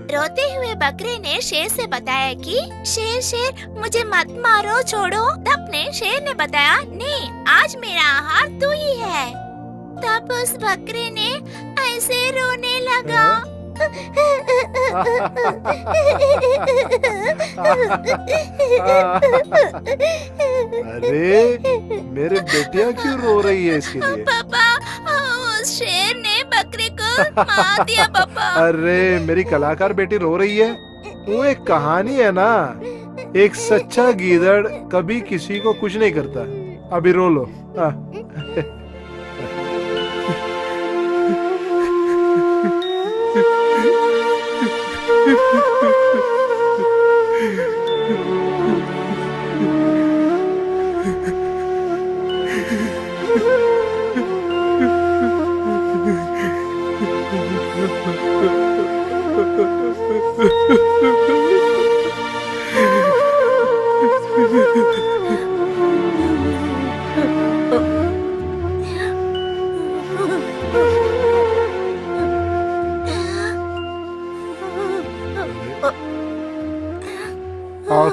रोते हुए बकरे ने शेर से बताया कि शेर शेर मुझे मत मारो, छोड़ो। तब ने शेर ने बताया, नहीं, आज मेरा आहार तू ही है। तब उस बकरे ने ऐसे रोने लगा।
अरे मेरे बेटिया क्यों रो रही है इसके लिए?
पापा, उस शेर ने बकरे को मार दिया पापा।
अरे मेरी कलाकार बेटी रो रही है। वो एक कहानी है ना, एक सच्चा गीदड़ कभी किसी को कुछ नहीं करता। अभी रो लो।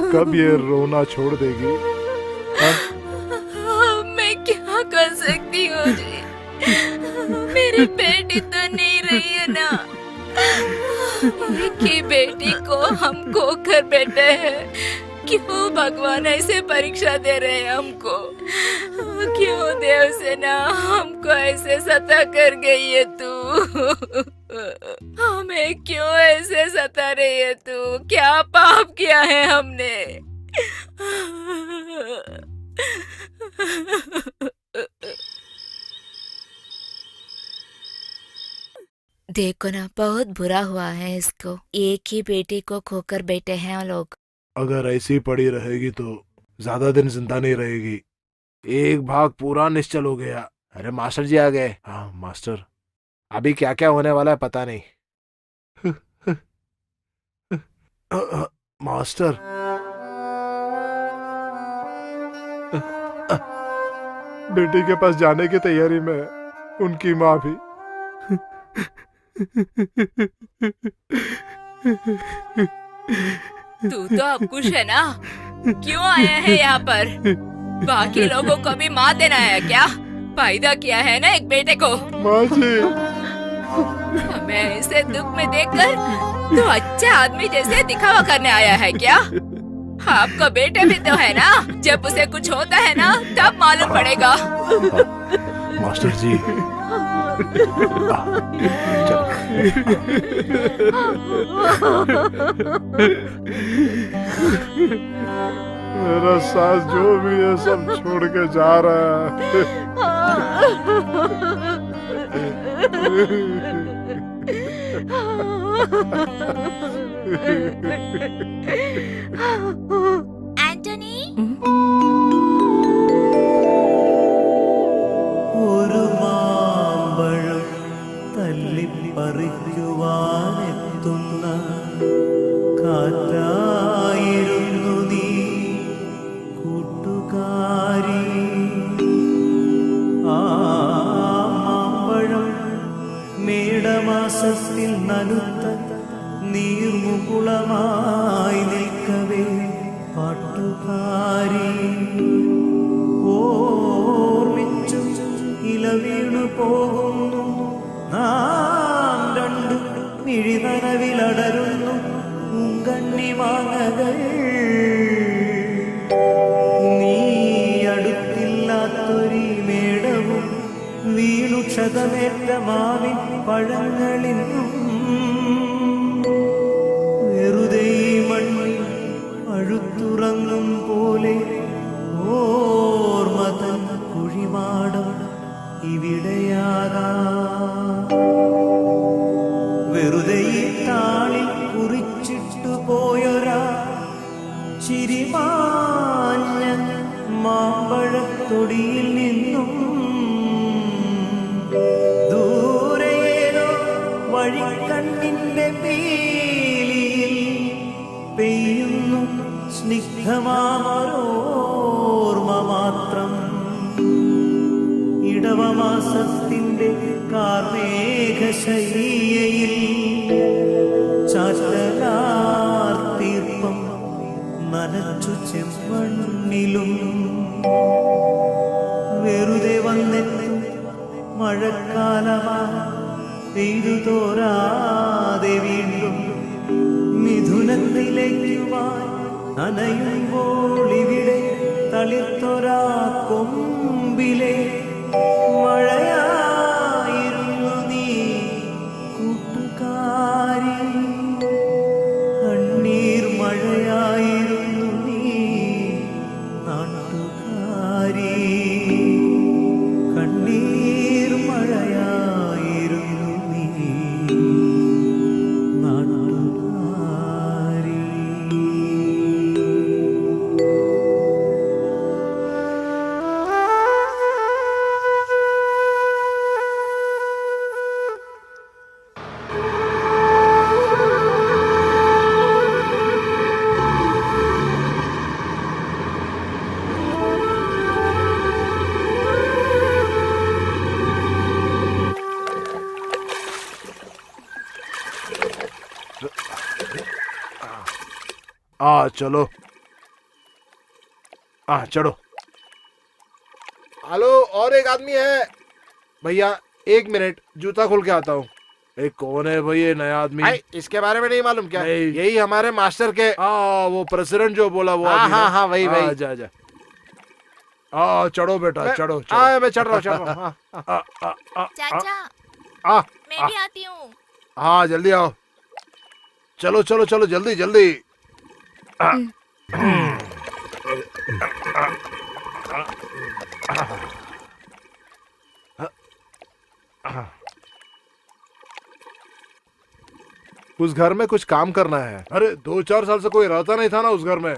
कब ये रोना छोड़ देगी?
मैं क्या कर सकती हूँ जी? मेरी बेटी तो नहीं रही है ना। एक ही बेटी को हम खोकर बैठे हैं। क्यों भगवान ऐसे परीक्षा दे रहे हैं हमको? क्यों देव से ना हमको ऐसे सता कर गई है तू? हमें क्यों ऐसे सता रही है तू? क्या पाप किया है हमने? देखो ना, बहुत बुरा हुआ है इसको। एक ही बेटी को खोकर बैठे हैं लोग।
अगर ऐसी पड़ी रहेगी तो ज्यादा दिन जिंदा नहीं रहेगी। एक भाग पूरा निश्चल हो गया। अरे मास्टर जी आ गए। हाँ मास्टर, अभी क्या क्या होने वाला है पता नहीं। मास्टर, बेटी के पास जाने की तैयारी में है, उनकी माँ भी।
तू तो अब खुश है ना? क्यों आया है यहाँ पर? बाकी लोगों को भी माँ देना है क्या? पैदा किया है ना एक बेटे को।
माँ जी,
हमें ऐसे दुख में देखकर तो अच्छे आदमी जैसे दिखावा करने आया है क्या? आपका बेटे भी तो है ना, जब उसे कुछ होता है ना तब मालूम पड़ेगा।
मास्टर जी,
मेरा सास जो भी है सब छोड़ के जा रहा है।
ആന്റണി
ഒരു മാമ്പഴം തല്ലിപ്പറിക്കുവാനെത്തുന്ന കാറ്റായിരുന്നു നീ കൂട്ടുകാരി. ആ മാമ്പഴം മേടമാസത്തിൽ നനുത്ത നീർമുകുളമായി നിൽക്കവേ പാട്ടുകാരി ഓർമ്മിച്ചു ഇലവീണു പോകുന്നു നാം രണ്ടു മിഴിനനവിലടരുന്നു പൂങ്കണ്ണി മാങ്ങകൾ. നീ അടുത്തില്ലാത്തൊരു മേടവും വീണു ക്ഷതമേറ്റ മാവിൻ പഴങ്ങളിന്നും വെറുതെ ഈ മണ്ണിൽ അഴുത്തുറങ്ങും പോലെ ഓർമ്മതൻ കുഴിമാടം ഇവിടെയാകാം. വെറുതെ ഈ താളിൽ കുറിച്ചിട്ടു പോയൊരാ ചിരിമാഞ്ഞ മാമ്പഴത്തൊടിയിൽ നിന്നും ദൂരെയേതോ വഴിക്കണ്ണിന്റെ പീലിയിൽ പെയ്യുന്നു സ്നിഗ്ധമാമോർമ്മ മാത്രം. ഇടവമാസത്തിന്റെ കാർമേഘശയ്യയിൽ ചാറ്റലാർത്തീർപ്പം നനച്ചു ചെമ്മണ്ണിലും വെറുതെ വന്നെത്തും മഴക്കാലമാ പെയ്തു തോരാതെ വീണ്ടും മിഥുനത്തിലേക്കുവാൻ നനയുമ്പോൾ ഇവിടെ തളിർത്തൊരാ കൊമ്പിലെ മഴയായിരുന്നു നീ കൂട്ടുകാരി. കണ്ണീർ മഴയായിരുന്നു നീ നാട്ടുകാരി. കണ്ണീർ മഴയായിരുന്നു നീ നാട്ടുകാരി.
चलो चढ़ो।
हेलो, और एक आदमी है भैया, 1 मिनट, जूता खोल के आता हूँ।
कौन है भाई ये नया आदमी?
इसके बारे में नहीं मालूम क्या?
नहीं।
यही हमारे मास्टर के।
वो प्रेसिडेंट जो बोला वो
हाँ
आदमी ना?
हाँ हाँ, वही वही।
जा जा। चढ़ो बेटा, चढ़ो
हाँ, मैं चढ़ रहा हूँ, चढ़ रहा हूँ।
चाचा
हाँ
मैं भी आती हूँ।
हाँ जल्दी आओ। चलो चलो चलो, जल्दी जल्दी।
उस घर में कुछ काम करना है।
अरे 2-4 साल से कोई रहता नहीं था ना उस घर में।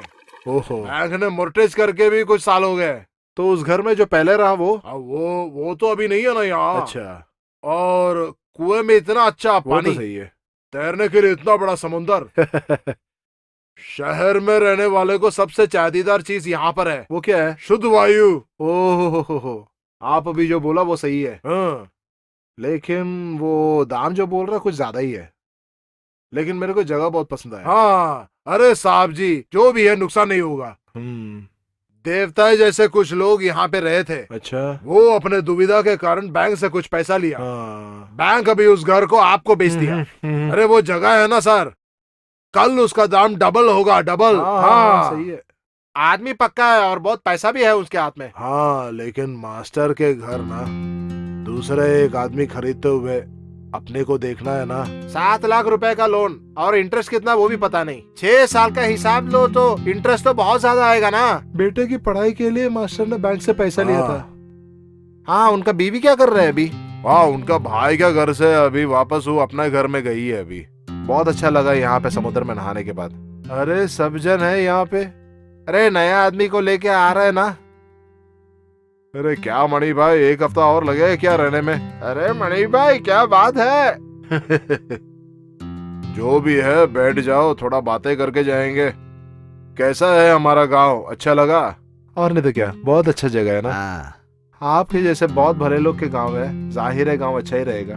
ओहो,
बैंक ने मोर्टेज करके भी कुछ साल हो गए।
तो उस घर में जो पहले रहा वो?
वो तो अभी नहीं है ना यहाँ।
अच्छा,
और कुएं में इतना अच्छा
वो
पानी,
तो सही है।
तैरने के लिए इतना बड़ा समुंदर। शहर में रहने वाले को सबसे चाहतीदार चीज यहाँ पर है।
वो क्या है?
शुद्ध वायु।
ओहो, आप अभी जो बोला वो सही है,
हाँ,
लेकिन वो दाम जो बोल रहा कुछ ज्यादा ही है। लेकिन मेरे को जगह बहुत पसंद आया।
हाँ। अरे साहब जी, जो भी है नुकसान नहीं होगा। देवता जैसे कुछ लोग यहाँ पे रहे थे।
अच्छा।
वो अपने दुविधा के कारण बैंक से कुछ पैसा लिया।
हाँ।
बैंक अभी उस घर को आपको बेच दिया। अरे वो जगह है ना सर, कल उसका दाम डबल होगा, डबल।
हाँ, सही है। आदमी पक्का है और बहुत पैसा भी है उसके हाथ में।
हाँ, लेकिन मास्टर के घर ना दूसरे एक आदमी खरीदते हुए अपने को देखना है ना।
7 लाख रुपए का लोन और इंटरेस्ट कितना वो भी पता नहीं। 6 साल का हिसाब लो तो इंटरेस्ट तो बहुत ज्यादा आएगा ना।
बेटे की पढ़ाई के लिए मास्टर ने बैंक से पैसा लिया था।
हाँ, उनका बीवी क्या कर रहे हैं अभी?
हाँ, उनका भाई का घर से अभी वापस वो अपने घर में गई है अभी। बहुत अच्छा लगा यहाँ पे समुद्र में नहाने के बाद। अरे सब जन है यहाँ पे।
अरे नया आदमी को लेके आ रहे हैं ना।
अरे क्या मणि भाई, 1 हफ्ता और लगेगा क्या रहने में?
अरे मणि भाई क्या बात है।
जो भी है बैठ जाओ, थोड़ा बातें करके जाएंगे। कैसा है हमारा गांव, अच्छा लगा? और नहीं तो क्या, बहुत अच्छा जगह है ना। आपके जैसे बहुत भले लोग के गांव है, जाहिर है गांव अच्छा ही रहेगा।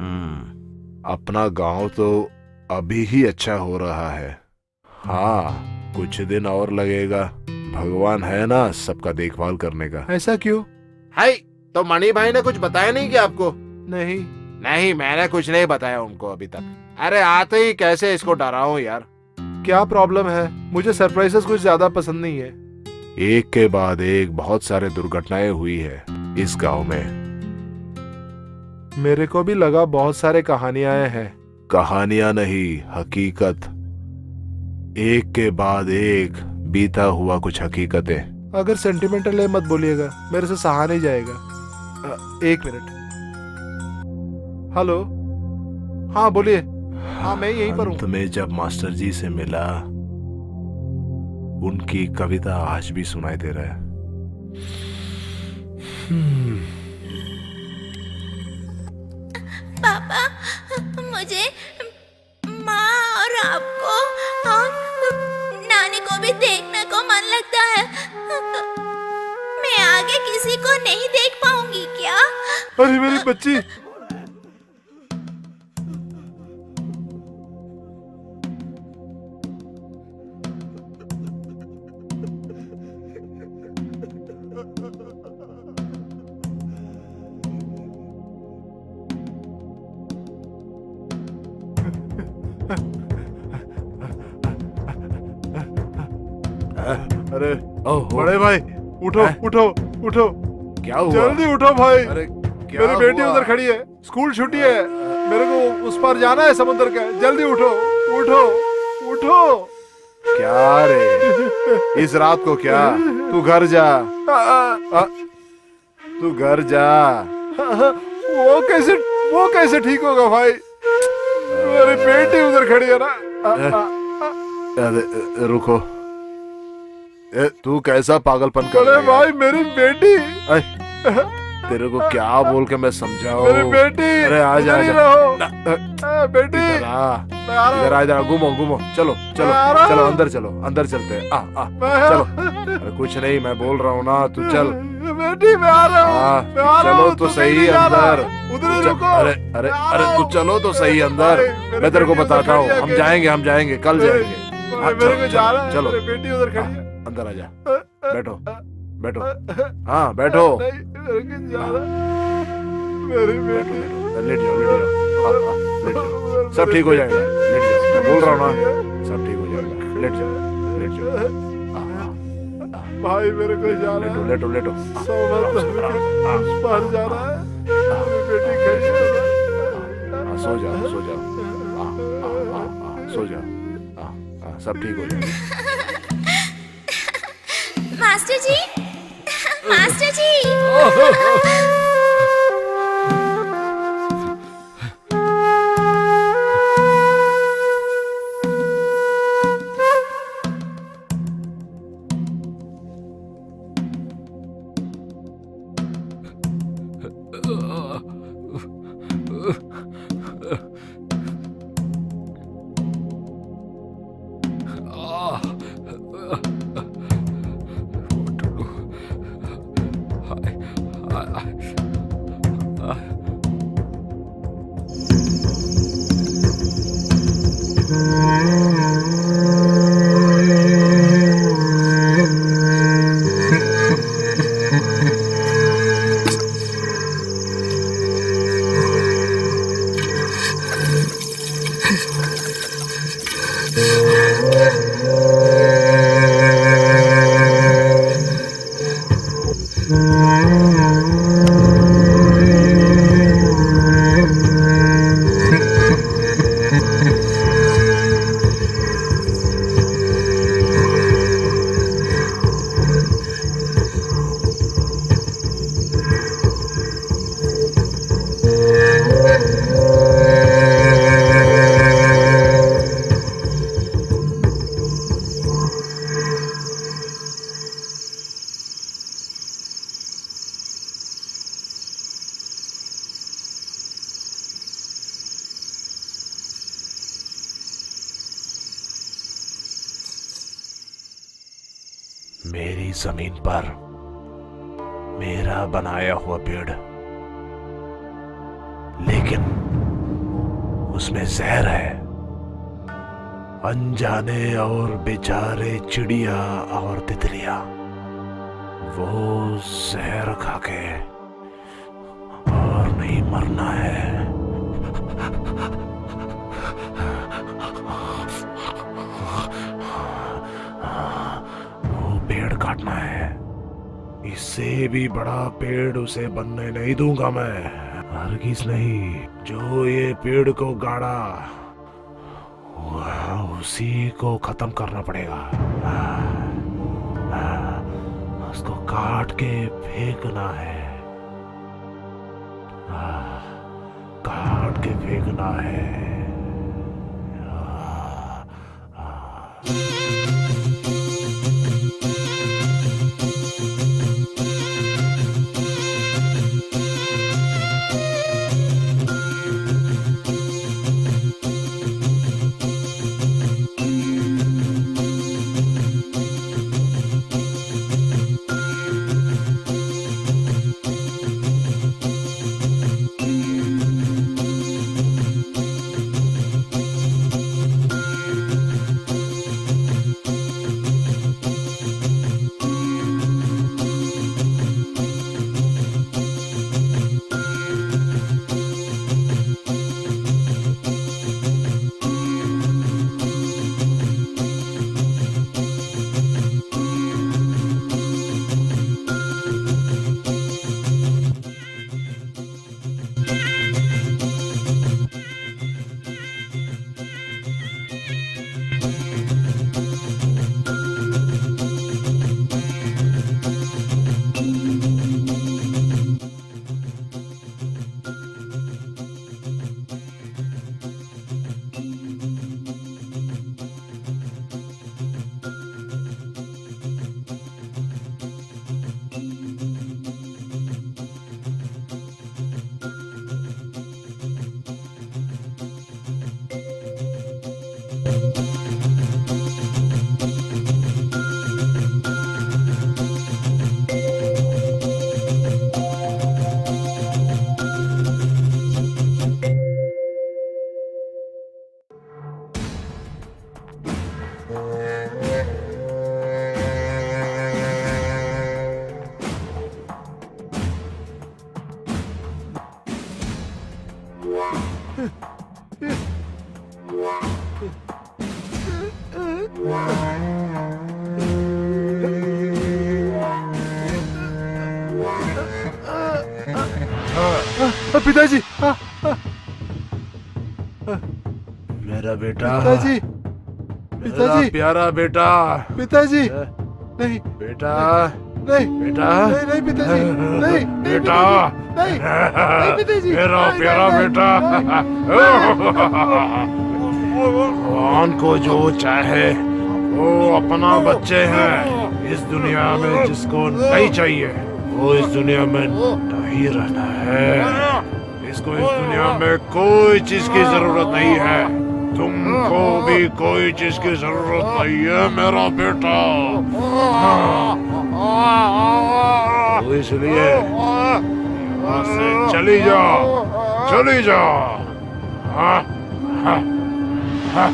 अपना गांव तो अभी ही अच्छा हो रहा है। हाँ, कुछ दिन और लगेगा। भगवान है ना सबका देखभाल करने का। ऐसा क्यों?
हाय, तो मणि भाई ने कुछ बताया नहीं क्या आपको?
नहीं।
नहीं, मैंने कुछ नहीं बताया उनको अभी तक। अरे आते ही कैसे इसको डराऊं यार।
क्या प्रॉब्लम है? मुझे सरप्राइजेस कुछ ज्यादा पसंद नहीं है। एक के बाद एक बहुत सारे दुर्घटनाएं हुई है इस गांव में। मेरे को भी लगा बहुत सारे कहानियां हैं। कहानियां नहीं, हकीकत। एक के बाद एक बीता हुआ कुछ हकीकतें। अगर सेंटिमेंटल है मत बोलिएगा, मेरे से सहा नहीं जाएगा। 1 मिनट। हेलो, हाँ बोलिए। हाँ मैं यहीं पर हूँ। अंत में जब मास्टर जी से मिला, उनकी कविता आज भी सुनाई दे रहा है।
पापा, मुझे माँ और आपको और नानी को भी देखने को मन लगता है। मैं आगे किसी को नहीं देख पाऊंगी क्या?
अरे मेरी बच्ची। अरे बड़े भाई, उठो उठो उठो। क्या हुआ? जल्दी उठो भाई। अरे क्या मेरी बेटी उधर खड़ी है, स्कूल छुट्टी है, मेरे को उस पार जाना है समुद्र का। जल्दी उठो उठो उठो। क्या रे, इस रात को क्या? तू घर जा। तू घर जा। वो कैसे ठीक होगा भाई? मेरी बेटी उधर खड़ी है ना। अरे रुको, तू कैसा पागलपन कर रहा है? भाई मेरी बेटी। तेरे को क्या बोल के मैं समझाऊं? मेरी बेटी। अरे आ जा बेटी। इधर आ, इधर घूमो घूमो। चलो चलो चलो अंदर चलो, अंदर चलते हैं। आ चलो। अरे कुछ नहीं, मैं बोल रहा हूँ ना, तू चल। बेटी मैं आ रहा हूँ। चलो तो सही अंदर। अरे अरे अरे तू चलो तो सही अंदर। मैं तेरे को बताता हूँ, हम जाएंगे कल जाएंगे। चलो बेटी उधर खड़ी है, अंदर आ जा। बैठो बैठो। हाँ बैठो। लेट जाओ। सब ठीक हो जाएगा। लेट जाओ, मैं बोल रहा हूँ ना, सब ठीक हो जाएगा। लेट जाओ। भाई मेरे को जाना। लेटो। जा रहा है। बेटी खड़ी है। सो जाओ। सो जाओ। सब ठीक हो जाएगा।
मास्टर जी, मास्टर जी।
मेरी जमीन पर मेरा बनाया हुआ पेड़, लेकिन उसमें जहर है। अनजाने और बेचारे चिड़िया और तितलियां वो जहर खा के और नहीं मरना है। वो पेड़ काटना है। इससे भी बड़ा पेड़ उसे बनने नहीं दूंगा मैं, हरगिज नहीं। जो ये पेड़ को गाड़ा उसी को खत्म करना पड़ेगा। उसको काट के फेंकना है, काट के फेंकना है।
पिताजी,
मेरा बेटा,
पिताजी,
मेरा
पिताजी,
प्यारा बेटा,
पिताजी, नहीं,
बेटा,
नहीं,
बेटा,
नहीं, नहीं पिताजी, नहीं,
बेटा,
नहीं, नहीं पिताजी,
मेरा
नहीं,
प्यारा
नहीं,
बेटा। भगवान को जो चाहे वो अपना बच्चे हैं। इस दुनिया में जिसको नहीं चाहिए वो इस दुनिया में नहीं रहना है। इसको इस दुनिया में कोई चीज की जरूरत नहीं है। तुमको भी कोई चीज की जरूरत नहीं है मेरा बेटा। तो इसलिए यहाँ से चली जाओ, चली जाओ। हाँ, हाँ, हाँ।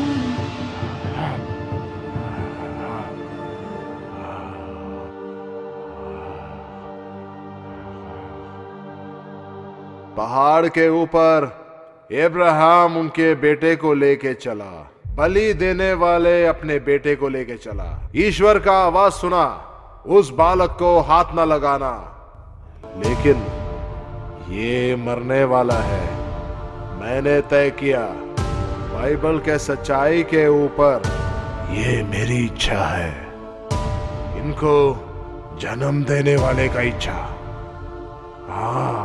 पहाड़ के ऊपर इब्राहिम उनके बेटे को लेके चला। बलि देने वाले अपने बेटे को लेके चला। ईश्वर का आवाज सुना, उस बालक को हाथ न लगाना, लेकिन ये मरने वाला है। मैंने तय किया, बाइबल के सच्चाई के ऊपर ये मेरी इच्छा है। इनको जन्म देने वाले का इच्छा। हाँ,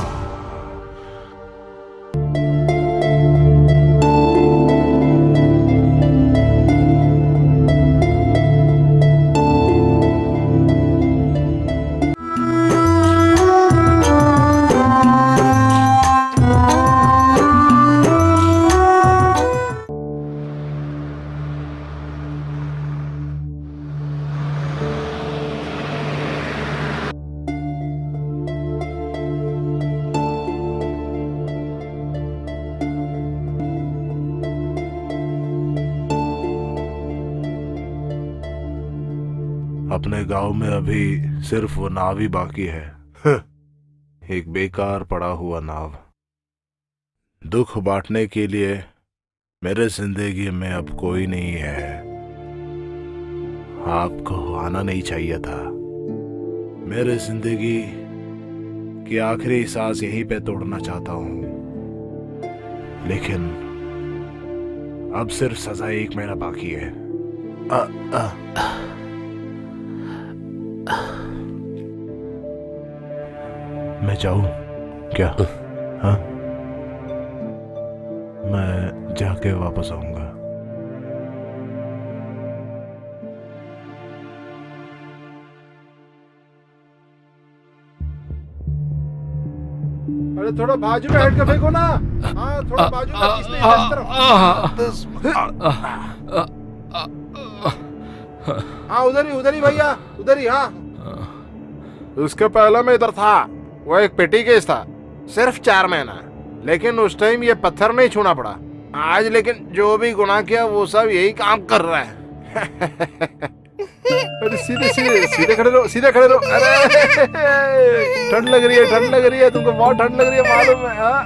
अपने गांव में अभी सिर्फ वो नाव ही बाकी है। एक बेकार पड़ा हुआ नाव। दुख बांटने के लिए मेरे जिंदगी में अब कोई नहीं है। आपको आना नहीं चाहिए था। मेरे जिंदगी की आखिरी सांस यहीं पे तोड़ना चाहता हूं, लेकिन अब सिर्फ सजा 1 महीना बाकी है। मैं जाऊं क्या? हाँ, मैं जाके वापस आऊंगा।
अरे थोड़ा बाजू में हट के फेंको ना। हाँ, थोड़ा बाजू में किसने इस तरफ। हाँ, उधर ही भैया, उधर ही। हाँ, उसके पहले मैं इधर था। वो एक पेटी केस था, सिर्फ 4 महीना, लेकिन उस टाइम ये पत्थर नहीं छूना पड़ा। आज लेकिन जो भी गुनाह किया वो सब यही काम कर रहा है। अरे सीधे खड़े रहो, सीधे खड़े रहो। अरे ठंड लग रही है तुमको, बहुत ठंड लग रही है मालूम है। हाँ?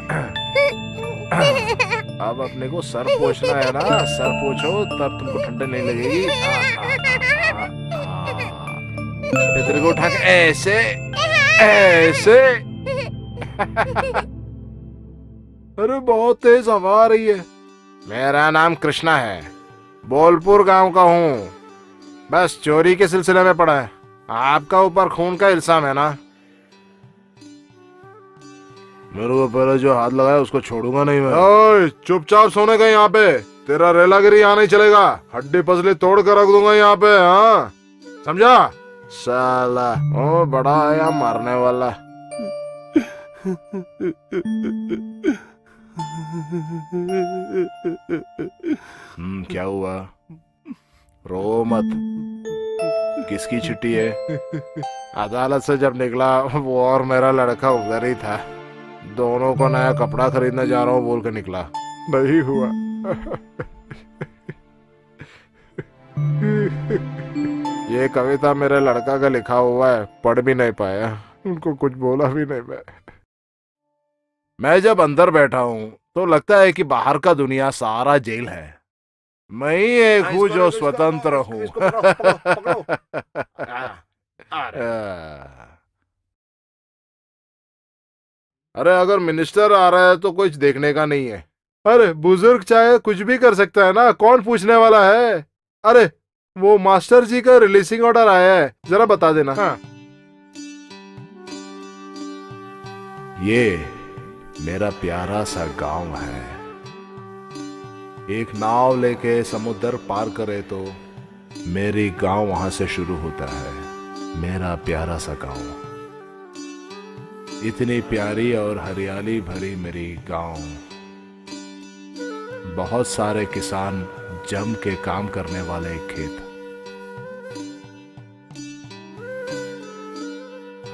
अब अपने को सर पोंछना है ना, सर पोंछो तब तुमको ठंड नहीं लगेगी। तेरे को उठा के ऐसे ऐसे। अरे बहुत तेज हवा आ रही है। मेरा नाम कृष्णा है, बोलपुर गांव का हूँ। बस चोरी के सिलसिले में पड़ा है। आपका ऊपर खून का इल्जाम है ना?
मेरे को पहले जो हाथ लगाया उसको छोड़ूंगा नहीं मैं।
ओए, चुपचाप सोने का यहाँ पे। तेरा रेलागिरी यहाँ नहीं चलेगा। हड्डी पसली तोड़ कर रख दूंगा यहाँ पे। हाँ, समझा? साला ओ बड़ा है यहाँ मारने वाला।
क्या हुआ? रो मत। किसकी छुट्टी है?
अदालत से जब निकला वो और मेरा लड़का उधर ही था। दोनों को नया कपड़ा खरीदने जा रहा हूँ बोल के निकला, नहीं हुआ। ये कविता मेरे लड़का का लिखा हुआ है, पढ़ भी नहीं पाया, उनको कुछ बोला भी नहीं। मैं जब अंदर बैठा हूँ तो लगता है कि बाहर का दुनिया सारा जेल है। मैं ही एक हूँ जो स्वतंत्र हूँ। अरे अगर मिनिस्टर आ रहा है तो कुछ देखने का नहीं है। अरे बुजुर्ग चाहे कुछ भी कर सकता है ना, कौन पूछने वाला है? अरे वो मास्टर जी का रिलीजिंग ऑर्डर आया है, जरा बता देना। हाँ।
ये मेरा प्यारा सा गांव है। एक नाव लेके समुद्र पार करे तो मेरी गांव वहां से शुरू होता है। मेरा प्यारा सा गांव, इतनी प्यारी और हरियाली भरी मेरी गांव। बहुत सारे किसान जम के काम करने वाले एक खेत।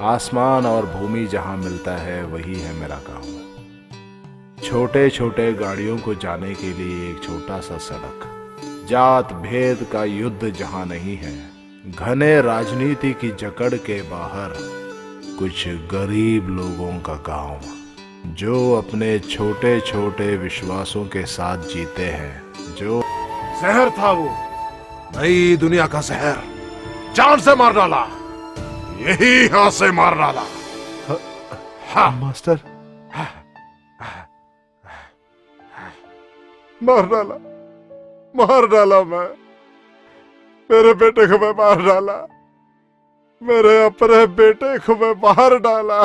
आसमान और भूमि जहां मिलता है वही है मेरा गांव। छोटे छोटे गाड़ियों को जाने के लिए एक छोटा सा सड़क। जात भेद का युद्ध जहां नहीं है। घने राजनीति की जकड़ के बाहर कुछ गरीब लोगों का गांव, जो अपने छोटे छोटे विश्वासों के साथ जीते हैं। जो
जहर था वो, नई दुनिया का जहर, जान से मार डाला, यही हाथ से मार डाला। हाँ मास्टर, मार डाला मैं। मेरे बेटे को मैं मार डाला, मेरे अपने बेटे को मैं मार डाला।